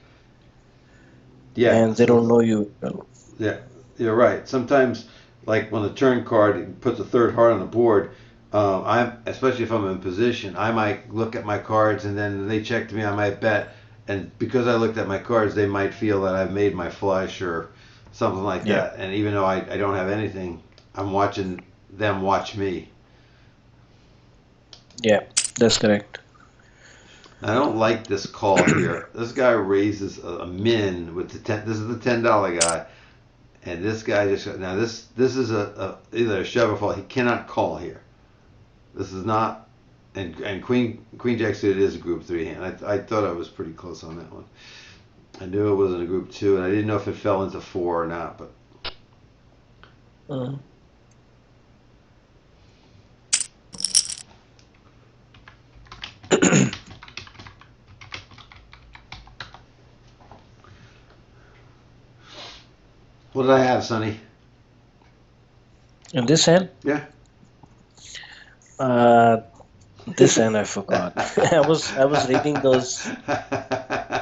Yeah, and they don't know you well. Yeah, you're right. Sometimes like when the turn card puts a third heart on the board, especially if I'm in position, I might look at my cards and then they check to me, I might bet, and because I looked at my cards, they might feel that I've made my flush or something like Yeah. that. And even though I don't have anything, I'm watching them watch me. Yeah, that's correct. I don't like this call here. This guy raises a min with the ten. This is the $10 guy, and this guy just now this is either a shove or fall. He cannot call here. This is not, and Queen Jack suited is a Group 3 hand. I thought I was pretty close on that one. I knew it wasn't a Group 2, and I didn't know if it fell into 4 or not. But Mm. what did I have, Sonny? In this hand, Yeah. uh, this hand I forgot. I was reading those.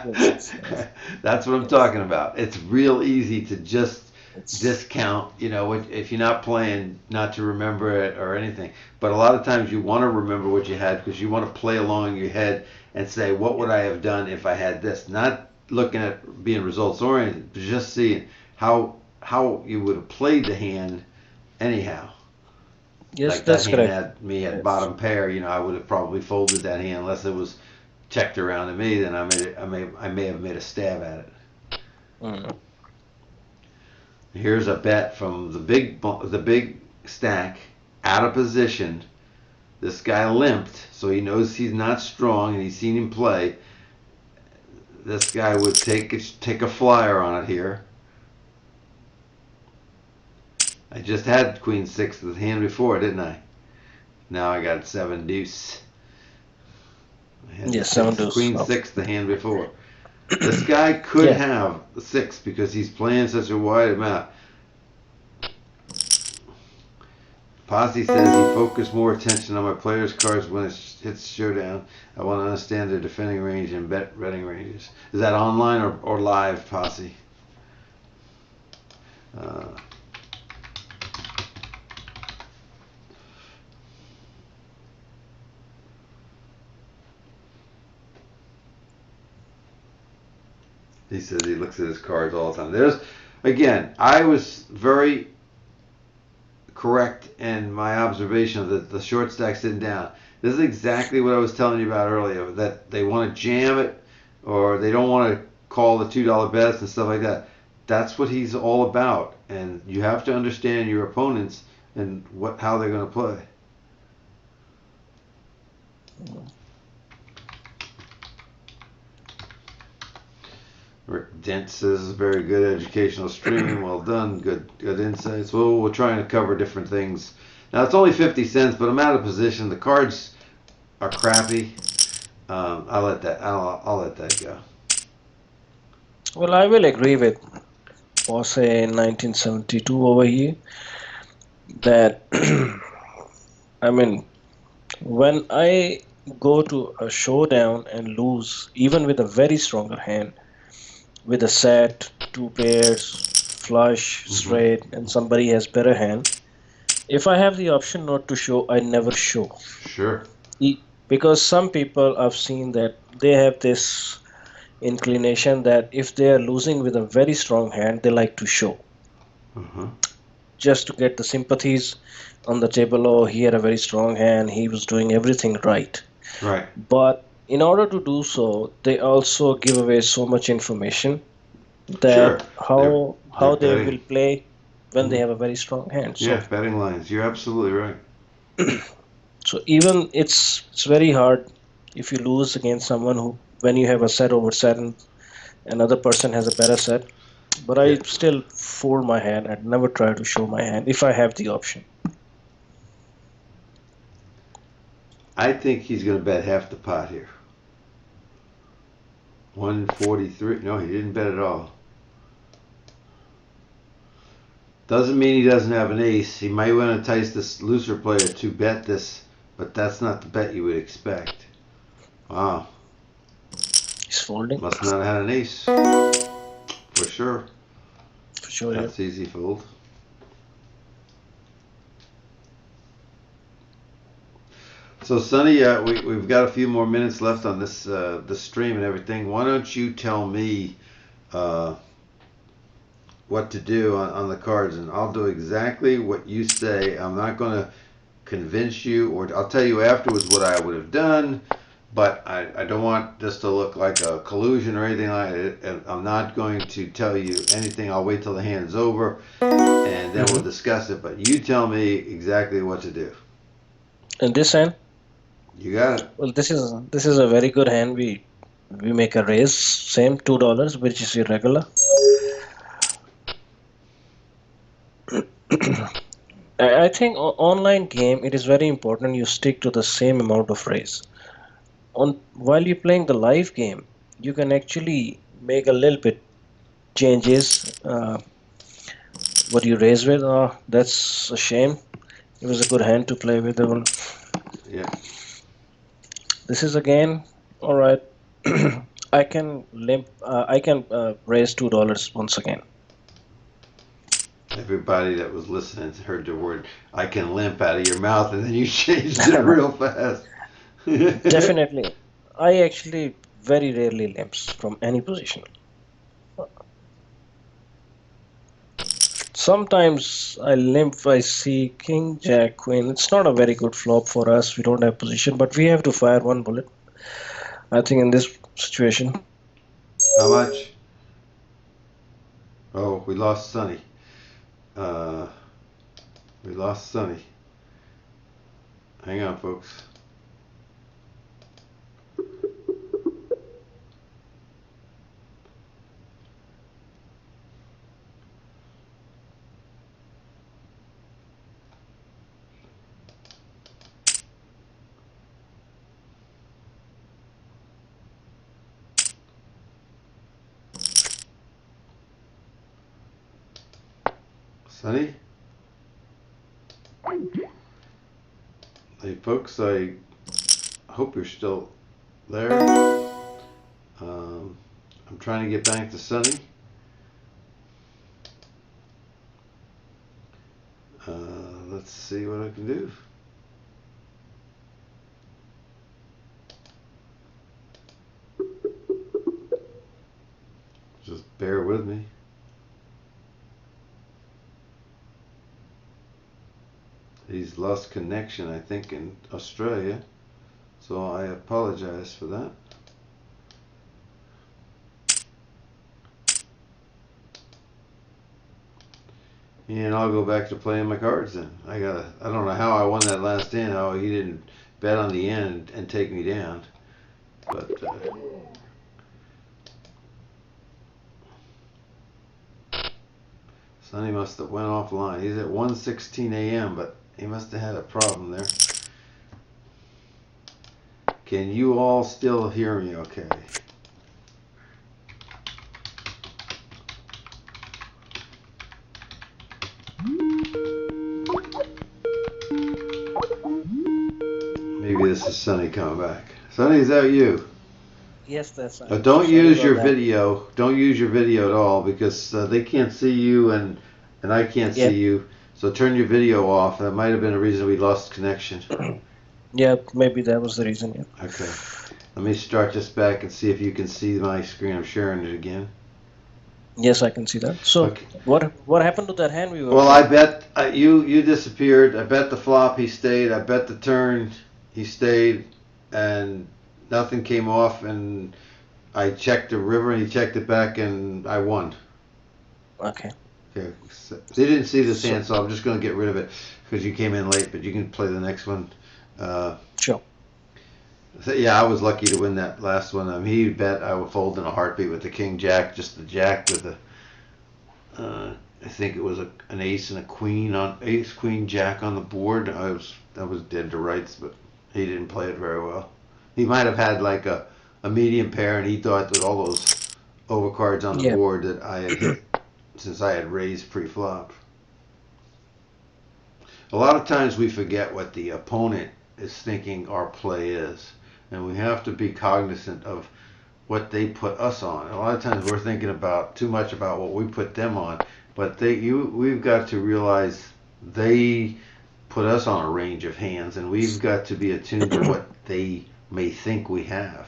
Yes, yes, That's what I'm yes. talking about. It's real easy to just It's discount, if you're not playing, not to remember it or anything. But a lot of times you want to remember what you had because you want to play along in your head and say, what would I have done if I had this? Not looking at being results oriented, but just seeing how you would have played the hand anyhow. yes, Like that that's hand correct. had me at Yes. bottom pair, I would have probably folded that hand unless it was checked around to me. Then I may have made a stab at it. Mm. Here's a bet from the big stack out of position. This guy limped, so he knows he's not strong, and he's seen him play. This guy would take a flyer on it here. I just had Queen 6 the hand before, didn't I? Now I got 7 deuce. I had the Yes, seven deuce. Queen Okay. 6 the hand before. This guy could Yeah. have the 6 because he's playing such a wide amount. Posse says he focused more attention on my players' cards when it hits showdown. I want to understand their defending range and betting ranges. Is that online or live, Posse? Uh, he says he looks at his cards all the time. Again, I was very correct in my observation of the short stack sitting down. This is exactly what I was telling you about earlier, that they want to jam it or they don't want to call the $2 bets and stuff like that. That's what he's all about, and you have to understand your opponents and how they're going to play. Rick Dent says very good educational stream. Well done. Good insights. Well, we're trying to cover different things. Now it's only 50 cents, but I'm out of position. The cards are crappy. I'll let that go. Well, I will agree with Posse in 1972 over here that I mean, when I go to a showdown and lose, even with a very stronger hand, with a set, two pairs, flush, Hmm. straight, and somebody has better hand, if I have the option not to show, I never show. Sure. Because some people I've seen that they have this inclination that if they are losing with a very strong hand, they like to show Uh-huh. just to get the sympathies on the table. Oh, he had a very strong hand, he was doing everything right. Right. But in order to do so, they also give away so much information Sure. that They're how they betting. will play when they Mhm. have a very strong hand. Yeah, betting lines. You're absolutely right. So even it's very hard if you lose against someone who when you have a set over set and another person has a better set. But I Yeah. still fold my hand and never try to show my hand if I have the option. I think he's going to bet half the pot here. 143. No, he didn't bet at all. Doesn't mean he doesn't have an ace. He might want to entice this looser player to bet this, but that's not the bet you would expect. Wow. He's folding Must not have had an ace. For sure. for sure. Yeah. That's easy fold. So Sonny, we've got a few more minutes left on this the stream and everything. Why don't you tell me what to do on the cards, and I'll do exactly what you say. I'm not going to convince you, or I'll tell you afterwards what I would have done, but I don't want this to look like a collusion or anything like it. And I'm not going to tell you anything. I'll wait till the hand's over, and then we'll discuss it. But you tell me exactly what to do. In this hand, You got it. well, this is a very good hand. We make a raise, same $2, which is irregular. I think online game it is very important you stick to the same amount of raise. While you're playing the live game, you can actually make a little bit changes. What you raise with, that's a shame. It was a good hand to play with. Yeah. This is again all right. I can limp. I can raise $2 once again. Everybody that was listening heard the word "I can limp" out of your mouth, and then you changed it real fast. Definitely. I actually very rarely limps from any position. Sometimes I limp. I see King, Jack, Queen. It's not a very good flop for us. We don't have position, but we have to fire one bullet. I think in this situation. How much? Oh, we lost Sonny. We lost Sonny. Hang on, folks. Sonny? Hey, folks, I hope you're still there. I'm trying to get back to Sonny. Let's see what I can do. Just bear with me. He's lost connection, I think, in Australia, so I apologize for that. And I'll go back to playing my cards then. I don't know how I won that last hand, how he didn't bet on the end and take me down. But Sonny must have went offline. He's at 1:16 a.m., but he must have had a problem there. Can you all still hear me okay? Maybe this is Sonny coming back. Sonny, is that you? Yes, that's. Don't use your video. Don't use your video at all because they can't see you and I can't see you. So turn your video off. That might have been a reason we lost connection. Yeah, maybe that was the reason. Yeah. Okay. Let me start this back and see if you can see my screen. I'm sharing it again. Yes, I can see that. So Okay. what happened to that hand we were? Well, I bet you disappeared. I bet the flop he stayed. I bet the turn he stayed, and nothing came off. And I checked the river, and he checked it back, and I won. Okay. Okay. So, they didn't see this hand, so I'm just going to get rid of it because you came in late. But you can play the next one. Sure. So, yeah, I was lucky to win that last one. He bet I would fold in a heartbeat with the king jack, just the jack with the. I think it was an ace and a queen on ace queen jack on the board. I was dead to rights, but he didn't play it very well. He might have had like a medium pair, and he thought that all those overcards on the board that I had hit since I had raised pre-flop. A lot of times we forget what the opponent is thinking our play is, and we have to be cognizant of what they put us on. A lot of times we're thinking about too much about what we put them on, but we've got to realize they put us on a range of hands, and we've got to be attuned to what they may think we have.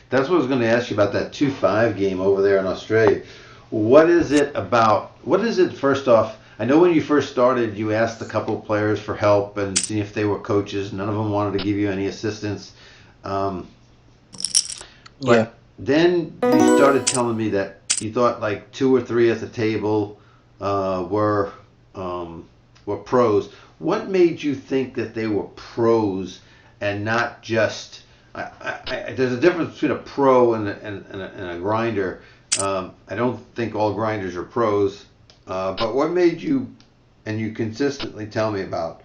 That's what I was going to ask you about that 2-5 game over there in Australia. What is it about? What is it, first off? I know when you first started, you asked a couple of players for help and see if they were coaches. None of them wanted to give you any assistance. But Yeah. then you started telling me that you thought like 2 or 3 at the table were pros. What made you think that they were pros and not just? There's a difference between a pro and a grinder. I don't think all grinders are pros, but what made you? And you consistently tell me about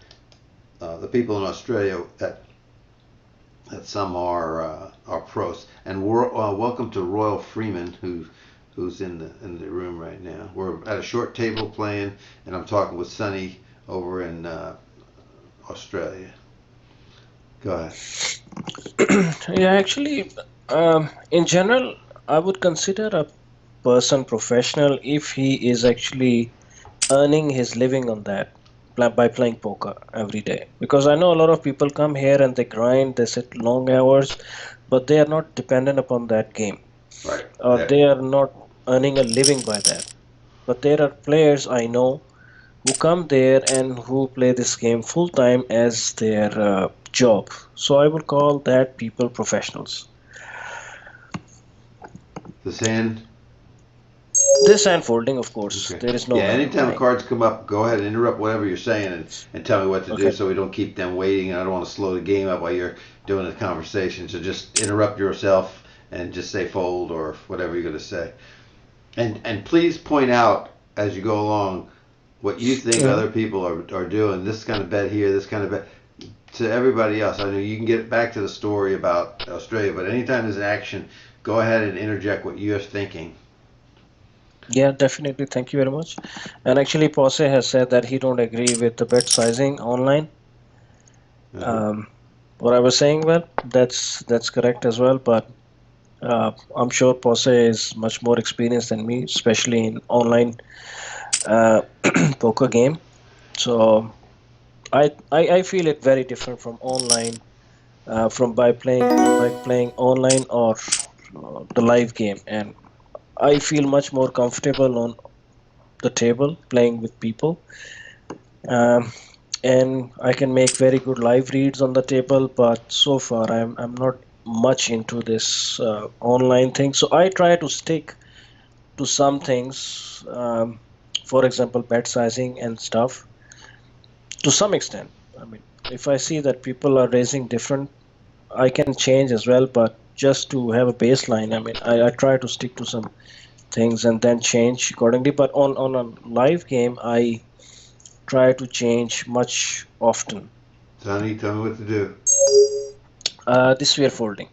the people in Australia that some are pros. And welcome to Royal Freeman, who's in the room right now. We're at a short table playing, and I'm talking with Sonny over in Australia. Go ahead. Yeah, actually, in general, I would consider a person professional if he is actually earning his living on that by playing poker every day. Because I know a lot of people come here and they grind, they sit long hours, but they are not dependent upon that game, Right. or they are not earning a living by that. But there are players I know who come there and who play this game full time as their job. So I would call that people professionals. This hand. This hand folding, of course. Okay. There is no Yeah, way I'm anytime winning. cards come up, go ahead and interrupt whatever you're saying and tell me what to do Okay. so we don't keep them waiting. And I don't want to slow the game up while you're doing the conversation. So just interrupt yourself and just say fold or whatever you're going to say. And please point out as you go along what you think Mhm. other people are doing. This kind of bet here, this kind of bet. To everybody else, I know you can get back to the story about Australia, but anytime there's an action, go ahead and interject what you're thinking. Yeah, definitely. Thank you very much. And actually, Posse has said that he don't agree with the bet sizing online. Uh-huh. Um, what I was saying, well, that's correct as well. But I'm sure Posse is much more experienced than me, especially in online uh, poker game. So I feel it very different from online, from by playing online or the live game, and I feel much more comfortable on the table playing with people. Um, and I can make very good live reads on the table, but so far I'm not much into this online thing. So I try to stick to some things, for example, bet sizing and stuff, to some extent. I mean, if I see that people are raising different, I can change as well, but just to have a baseline, I mean, I try to stick to some things and then change accordingly. But on a live game, I try to change much often. Sonny, tell me what to do. This we are folding.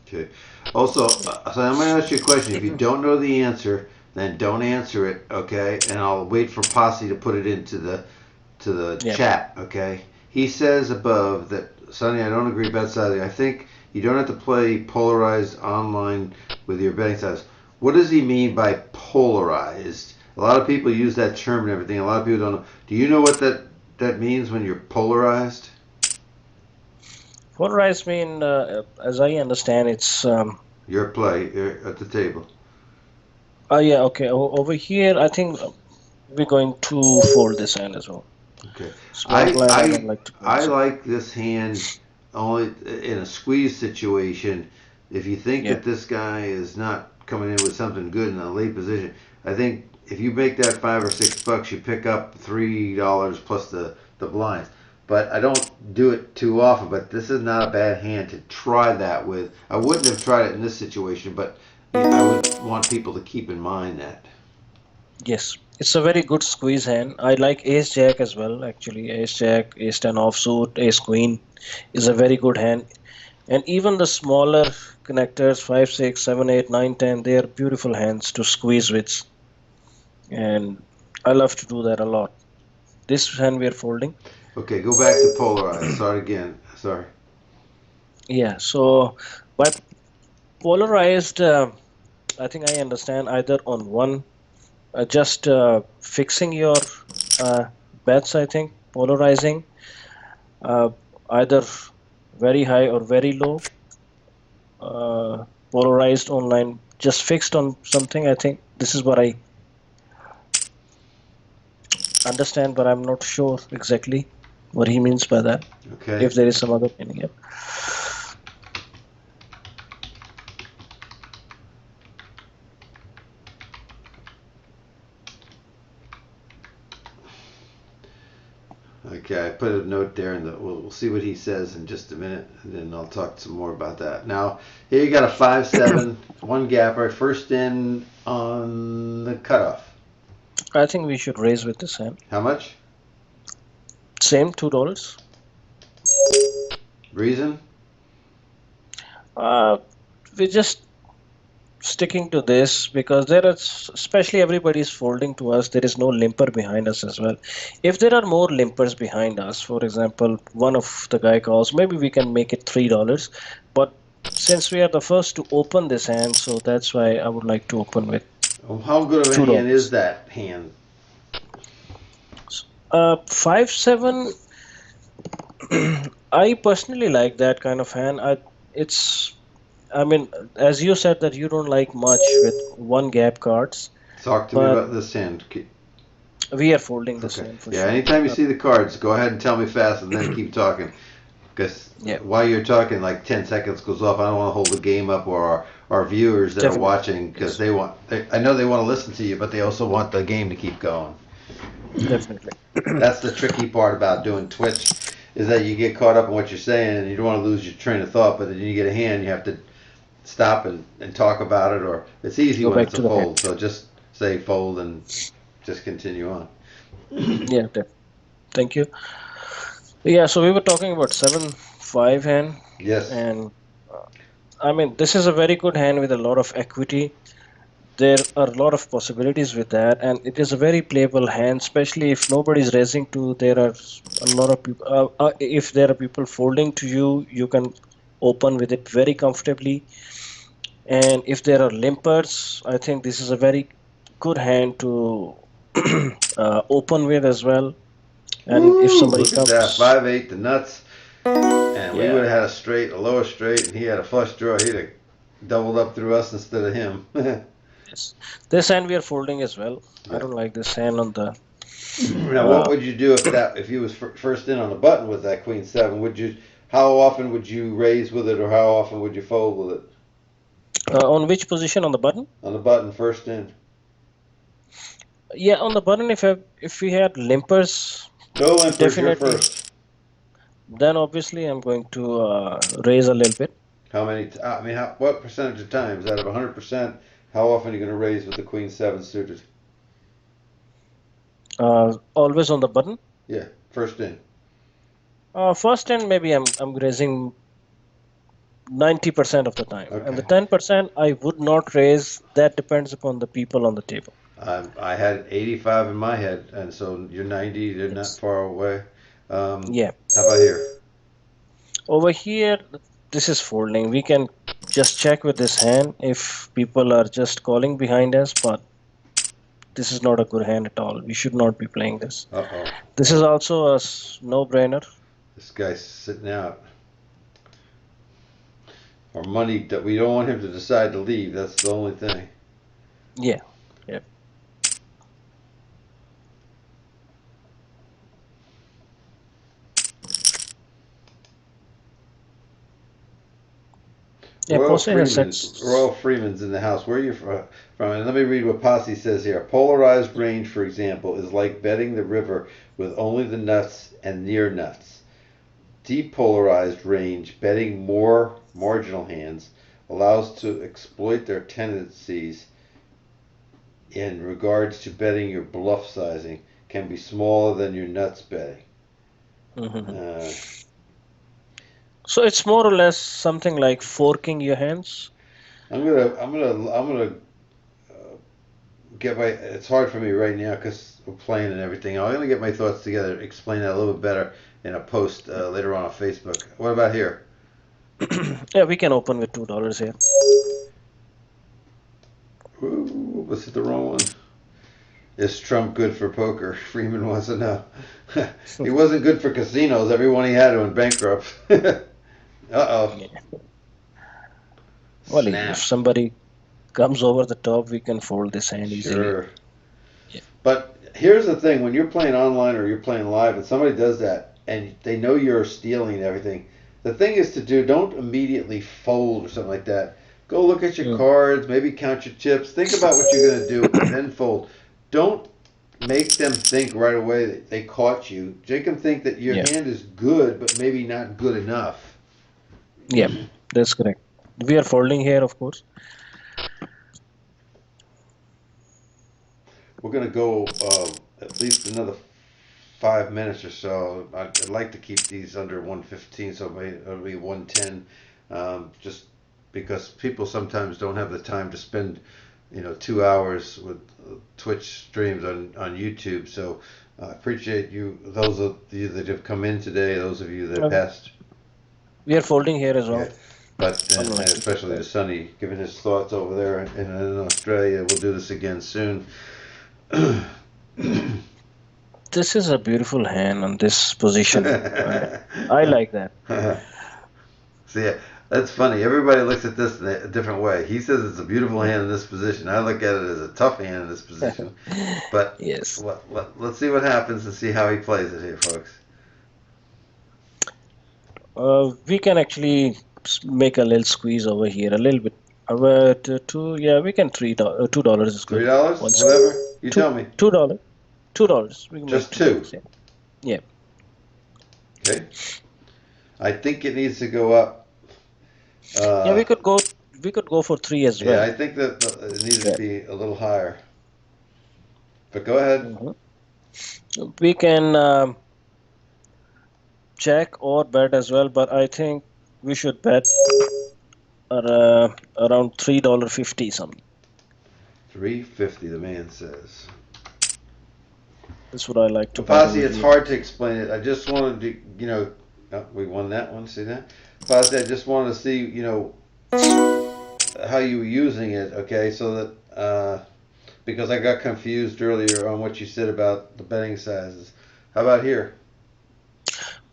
Okay. Also, Yeah. so I'm going to ask you a question. If you don't know the answer, then don't answer it, okay? And I'll wait for Posse to put it into the Yeah. chat, okay? He says above that, Sonny, I don't agree bet sizing. I think you don't have to play polarized online with your betting size. What does he mean by polarized? A lot of people use that term and everything. A lot of people don't know. Do you know what that means when you're polarized? Polarized mean, as I understand, it's Your play at the table. oh yeah, okay. Over here, I think we're going to fold this hand as well. Okay. Small I blind, I don't I like to play I this hand. like this hand only in a squeeze situation. If you think Yeah. that this guy is not coming in with something good in a late position, I think if you make that $5 or $6, you pick up $3 plus the blinds. But I don't do it too often. But this is not a bad hand to try that with. I wouldn't have tried it in this situation, but I would want people to keep in mind that. Yes. It's a very good squeeze hand. I like Ace Jack as well, actually. Ace Jack, Ace 10 offsuit, Ace Queen is a very good hand. And even the smaller connectors, 5, 6, 7, 8, 9, 10, they are beautiful hands to squeeze with. And I love to do that a lot. This hand we are folding. Okay, go back to polarized. Start again. Sorry. Yeah, so by polarized, I think I understand either on one, just fixing your uh, bets, I think, polarizing, uh, either very high or very low. Polarized online, just fixed on something. I think this is what I understand, but I'm not sure exactly what he means by that. Okay. If there is some other meaning, yeah. Okay, I put a note there, and we'll see what he says in just a minute, and then I'll talk some more about that. Now, here you got a 5-7, one gapper, first in on the cutoff. I think we should raise with this hand. How much? Same $2. Reason? We're just sticking to this because there is, especially everybody's folding to us. There is no limper behind us as well. If there are more limpers behind us, for example, one of the guy calls, maybe we can make it $3. But since we are the first to open this hand, so that's why I would like to open with How good of a hand is $2. that hand? 5-7. I personally like that kind of hand. It's I mean, as you said that you don't like much with one gap cards, Talk to me but about this hand. we are folding this Okay. hand for Yeah, sure. anytime you see the cards, go ahead and tell me fast, and then keep talking. Because Yeah, while you're talking, like 10 seconds goes off. I don't want to hold the game up, or our viewers that are definitely. watching, because Yes, I know they want to listen to you, but they also want the game to keep going. definitely. That's the tricky part about doing Twitch, is that you get caught up in what you're saying, and you don't want to lose your train of thought, but then you get a hand, you have to stop and talk about it, or it's easy Go when back it's a to the hand. fold, so just say fold and just continue on. Yeah, thank you. Yeah, so we were talking about 7-5 hand, Yes. and uh, I mean, this is a very good hand with a lot of equity. There are a lot of possibilities with that, and it is a very playable hand, especially if nobody's raising to. There are a lot of people. If there are people folding to you, you can open with it very comfortably. And if there are limpers, I think this is a very good hand to open with as well. And if Woo! somebody Look at that. comes, 5-8, the nuts. And we would yeah, have had a straight, a lower straight, and he had a flush draw. He'd have doubled up through us instead of him. yes, this hand we are folding as well. I Yeah. don't like this hand on the. Now, what Uh, would you do if you was first in on the button with that queen seven? How often would you raise with it, or how often would you fold with it on which position on the button? on the button first in? Yeah, on the button, if we had limpers, No limpers, you're definitely. first. Then obviously I'm going to raise a little bit. How many? I mean, what percentage of times out of 100%? How often are you going to raise with the queen seven suited? Always on the button. Yeah, first in. First and maybe I'm raising 90% of the time, and the Okay. 10% I would not raise. That depends upon the people on the table. I had 85 in my head, and so you're 90. They're not Yes. far away. Yeah. How about here? Over here, this is folding. We can just check with this hand if people are just calling behind us, but this is not a good hand at all. We should not be playing this. Uh oh. This is also a no-brainer. This guy's sitting out. Our money that we don't want him to decide to leave. That's the only thing. Yeah. Yeah. Yeah, Pose has set. Royal Freeman's in the house. Where are you from? And let me read what Posse says here. Polarized range, for example, is like betting the river with only the nuts and near nuts. Depolarized range, betting more marginal hands, allows to exploit their tendencies in regards to betting your bluff sizing can be smaller than your nuts betting. Mhm. Uh, So it's more or less something like forking your hands. I'm gonna get my. It's hard for me right now because we're playing and everything. I'm gonna get my thoughts together, explain that a little bit better in a post later on Facebook. What about here? Yeah, we can open with $2 here. Ooh, was it the wrong one? Is Trump good for poker? Freeman wants to know. He wasn't good for casinos. Everyone he had went bankrupt. Uh-oh. Yeah. Well, if Snap. somebody comes over the top, we can fold this hand easily. Sure. Yeah. But here's the thing: when you're playing online or you're playing live, and somebody does that, and they know you're stealing everything, the thing is to do: don't immediately fold or something like that. Go look at your Mm. cards, maybe count your chips, think about what you're gonna do, and then fold. Don't make them think right away that they caught you. Make them think that your Yeah. hand is good, but maybe not good enough. Yeah. That's correct. We are folding here, of course. We're gonna go at least another 5 minutes or so. I'd like to keep these under 115, so it'll be 110. Just because people sometimes don't have the time to spend, 2 hours with Twitch streams on YouTube. So I appreciate you, those of you that have come in today, those of you that have Uh, passed. we are folding here as Yeah. well. But and Unlikely to especially to bet. Sonny, giving his thoughts over there in Australia. We'll do this again soon. This is a beautiful hand on this position. I like that. See, that's funny. Everybody looks at this in a different way. He says it's a beautiful hand in this position. I look at it as a tough hand in this position. But Yes. let's see what happens and see how he plays it here, folks. We can actually make a little squeeze over here, a little bit. About two, yeah, we can $2 is Three good. dollars, One whatever. You two tell me. $2, $2. We can make Just two two. dollars. Yeah, yeah, Okay. I think it needs to go up. yeah. Uh, We could go for three as yeah, well. I think that it needed to Yeah. be a little higher. But go ahead. Mhm. We can check or bet as well, but I think we should bet around $3.50 something. 350, the man says. That's what I like to bet Posse, over it's here. hard to explain it. I just wanted to, oh, we won that one. See that? Posse, I just wanted to see, how you were using it. Okay, so that because I got confused earlier on what you said about the betting sizes. How about here?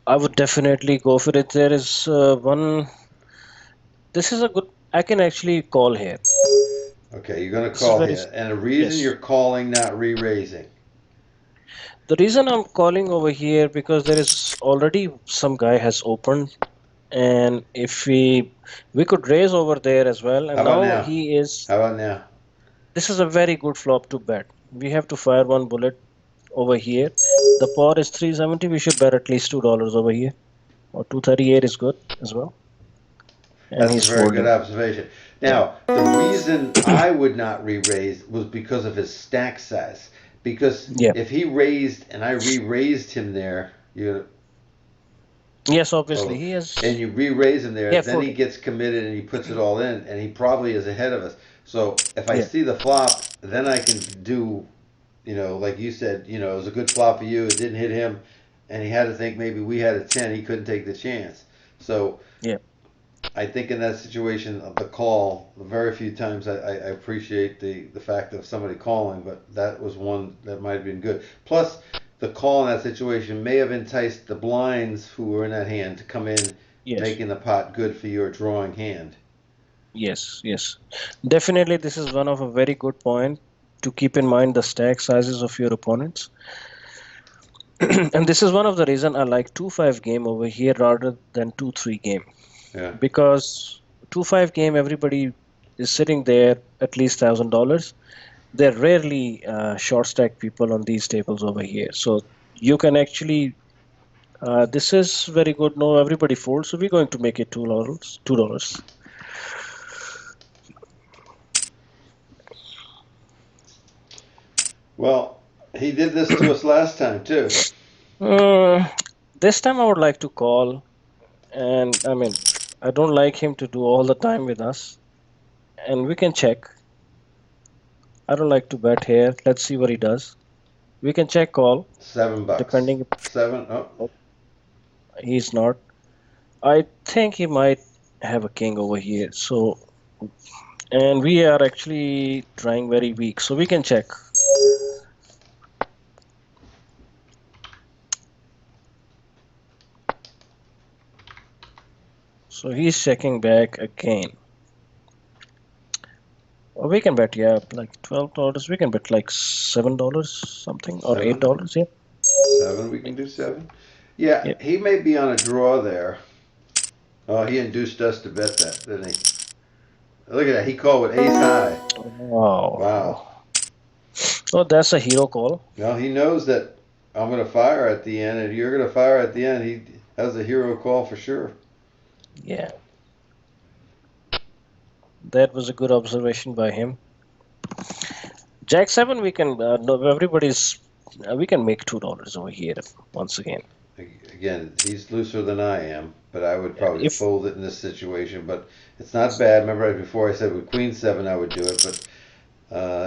I would definitely go for it. There is one. This is a good. I can actually call here. Okay, you're gonna This is call very. here, and the reason you're Yes. calling, not re-raising. The reason I'm calling over here because there is already some guy has opened, and if we could raise over there as well, How and about now now? he is. How about now? This is a very good flop to bet. We have to fire one bullet over here. The pot is 370. We should bet at least $2 over here, or 238 is good as well. And That's a he's very good folding. observation. Yeah. Now, the reason I would not re-raise was because of his stack size. Because Yeah. if he raised and I re-raised him there, Yes, obviously oh, he and has. you re-raise him there, Yeah, then he folding. gets committed and he puts it all in, and he probably is ahead of us. So if I Yeah. see the flop, then I can do, like you said, it was a good flop for you. It didn't hit him, and he had to think maybe we had a 10. He couldn't take the chance. So Yeah. I think in that situation of the call, very few times I appreciate the fact of somebody calling, but that was one that might have been good. Plus, the call in that situation may have enticed the blinds who were in that hand to come in, Yes. making the pot good for your drawing hand. Yes. Yes. Definitely, this is one of a very good point to keep in mind the stack sizes of your opponents. And this is one of the reason I like 2-5 game over here rather than 2-3 game, Yeah. because 2-5 game everybody is sitting there at least $1,000. They're rarely short stack people on these tables over here, so you can actually this is very good. No, everybody folds, so we're going to make it $2. $2. Well, he did this to us last time too. Uh, this time I would like to call, and I mean, I don't like him to do all the time with us, and we can check. I don't like to bet here. Let's see what he does. We can check call, $7. depending. Seven. Oh, Oh, he's not. I think he might have a king over here. So, and we are actually trying very weak, so we can check. So he's checking back again. Or we can bet, yeah, like $12. We can bet like $7 something or Seven? $8. Yeah. Seven, we can do seven. Yeah, Yep. he may be on a draw there. Oh, he induced us to bet that, didn't he? Look at that. He called with ace high. Wow. Wow. Oh, that's a hero call. Well, he knows that I'm going to fire at the end, and you're going to fire at the end. He has a hero call for sure. Yeah. That was a good observation by him. Jack 7, we can, no, everybody's, we can make $2 over here once again. Again, he's looser than I am, but I would Yeah, probably if fold it in this situation. But it's not bad. Remember before I said with Queen 7 I would do it, but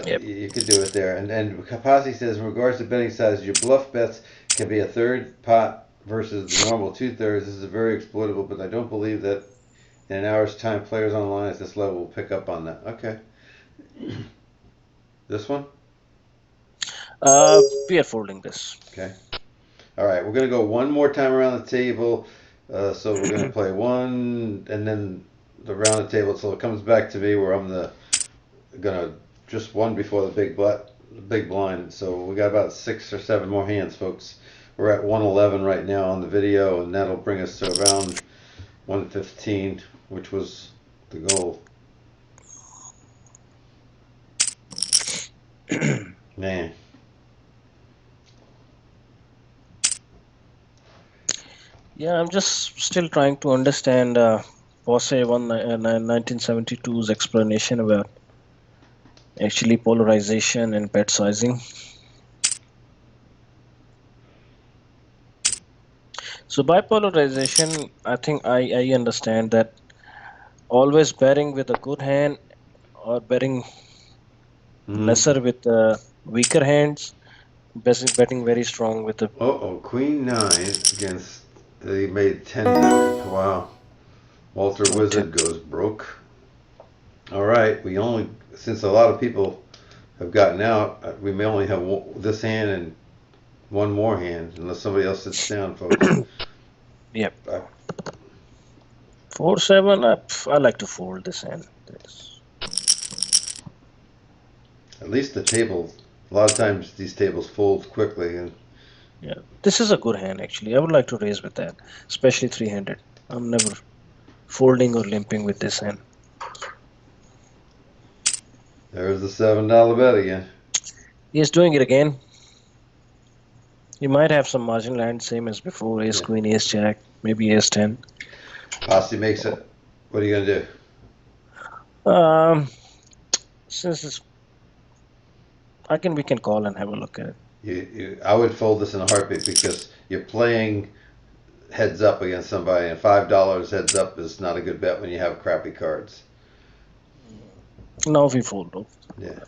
Yep. you could do it there. And Kapasi says, in regards to betting size, your bluff bets can be a third pot versus the normal 2/3. This is very exploitable, but I don't believe that in an hour's time, players online at this level will pick up on that. Okay. This one? we are folding this. Okay. All right, we're going to go one more time around the table. So we're going to play one and then around the table till it comes back to me where I'm going to just one before the big blind. So we got about 6 or 7 more hands, folks. We're at 111 right now on the video, and that'll bring us to around 115, which was the goal. Man. Yeah, I'm just still trying to understand Posse 1972's explanation about actually polarization and bet sizing. So by polarization, I think I understand that always betting with a good hand or betting lesser with weaker hands, betting very strong with the. Uh-oh, Queen 9 against, he made 10-9. Wow. Walter Oh, Wizard goes broke. All right, since a lot of people have gotten out, we may only have this hand and one more hand, unless somebody else sits down, folks. Yep. Uh, 4-7. I like to fold this hand. At least the tables, a lot of times these tables fold quickly. And Yeah, this is a good hand actually. I would like to raise with that, especially three-handed. I'm never folding or limping with this hand. there's the $7 bet again. He's doing it again. He might have some marginal hand, same as before. Ace Yeah. Queen, Ace Jack, maybe Ace 10. Posse makes it. What are you going to do? Since it's, we can call and have a look at it. I would fold this in a heartbeat because you're playing heads up against somebody, and $5 heads up is not a good bet when you have crappy cards. Now we fold though. Yeah.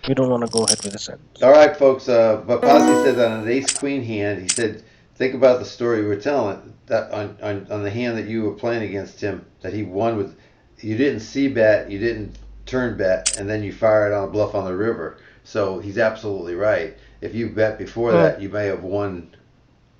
We don't want to go ahead with this hand. All right, folks. But Posse said that on an ace queen hand, he said, think about the story we were telling that on the hand that you were playing against him, that he won with. You didn't see bet, you didn't turn bet, and then you fired on a bluff on the river. So he's absolutely right. If you bet before that, you may have won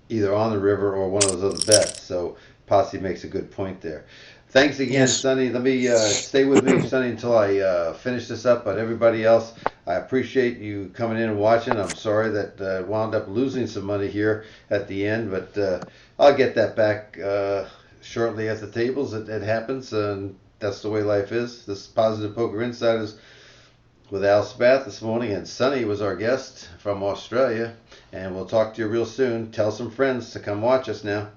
either on the river or one of those other bets. So Posse makes a good point there. Thanks again, Yes. Sonny. Let me stay with me, Sonny, until I finish this up. But everybody else, I appreciate you coming in and watching. I'm sorry that I wound up losing some money here at the end, but I'll get that back shortly at the tables. It happens, and that's the way life is. This is Positive Poker Insiders with Al Spath this morning, and Sonny was our guest from Australia. And we'll talk to you real soon. Tell some friends to come watch us now.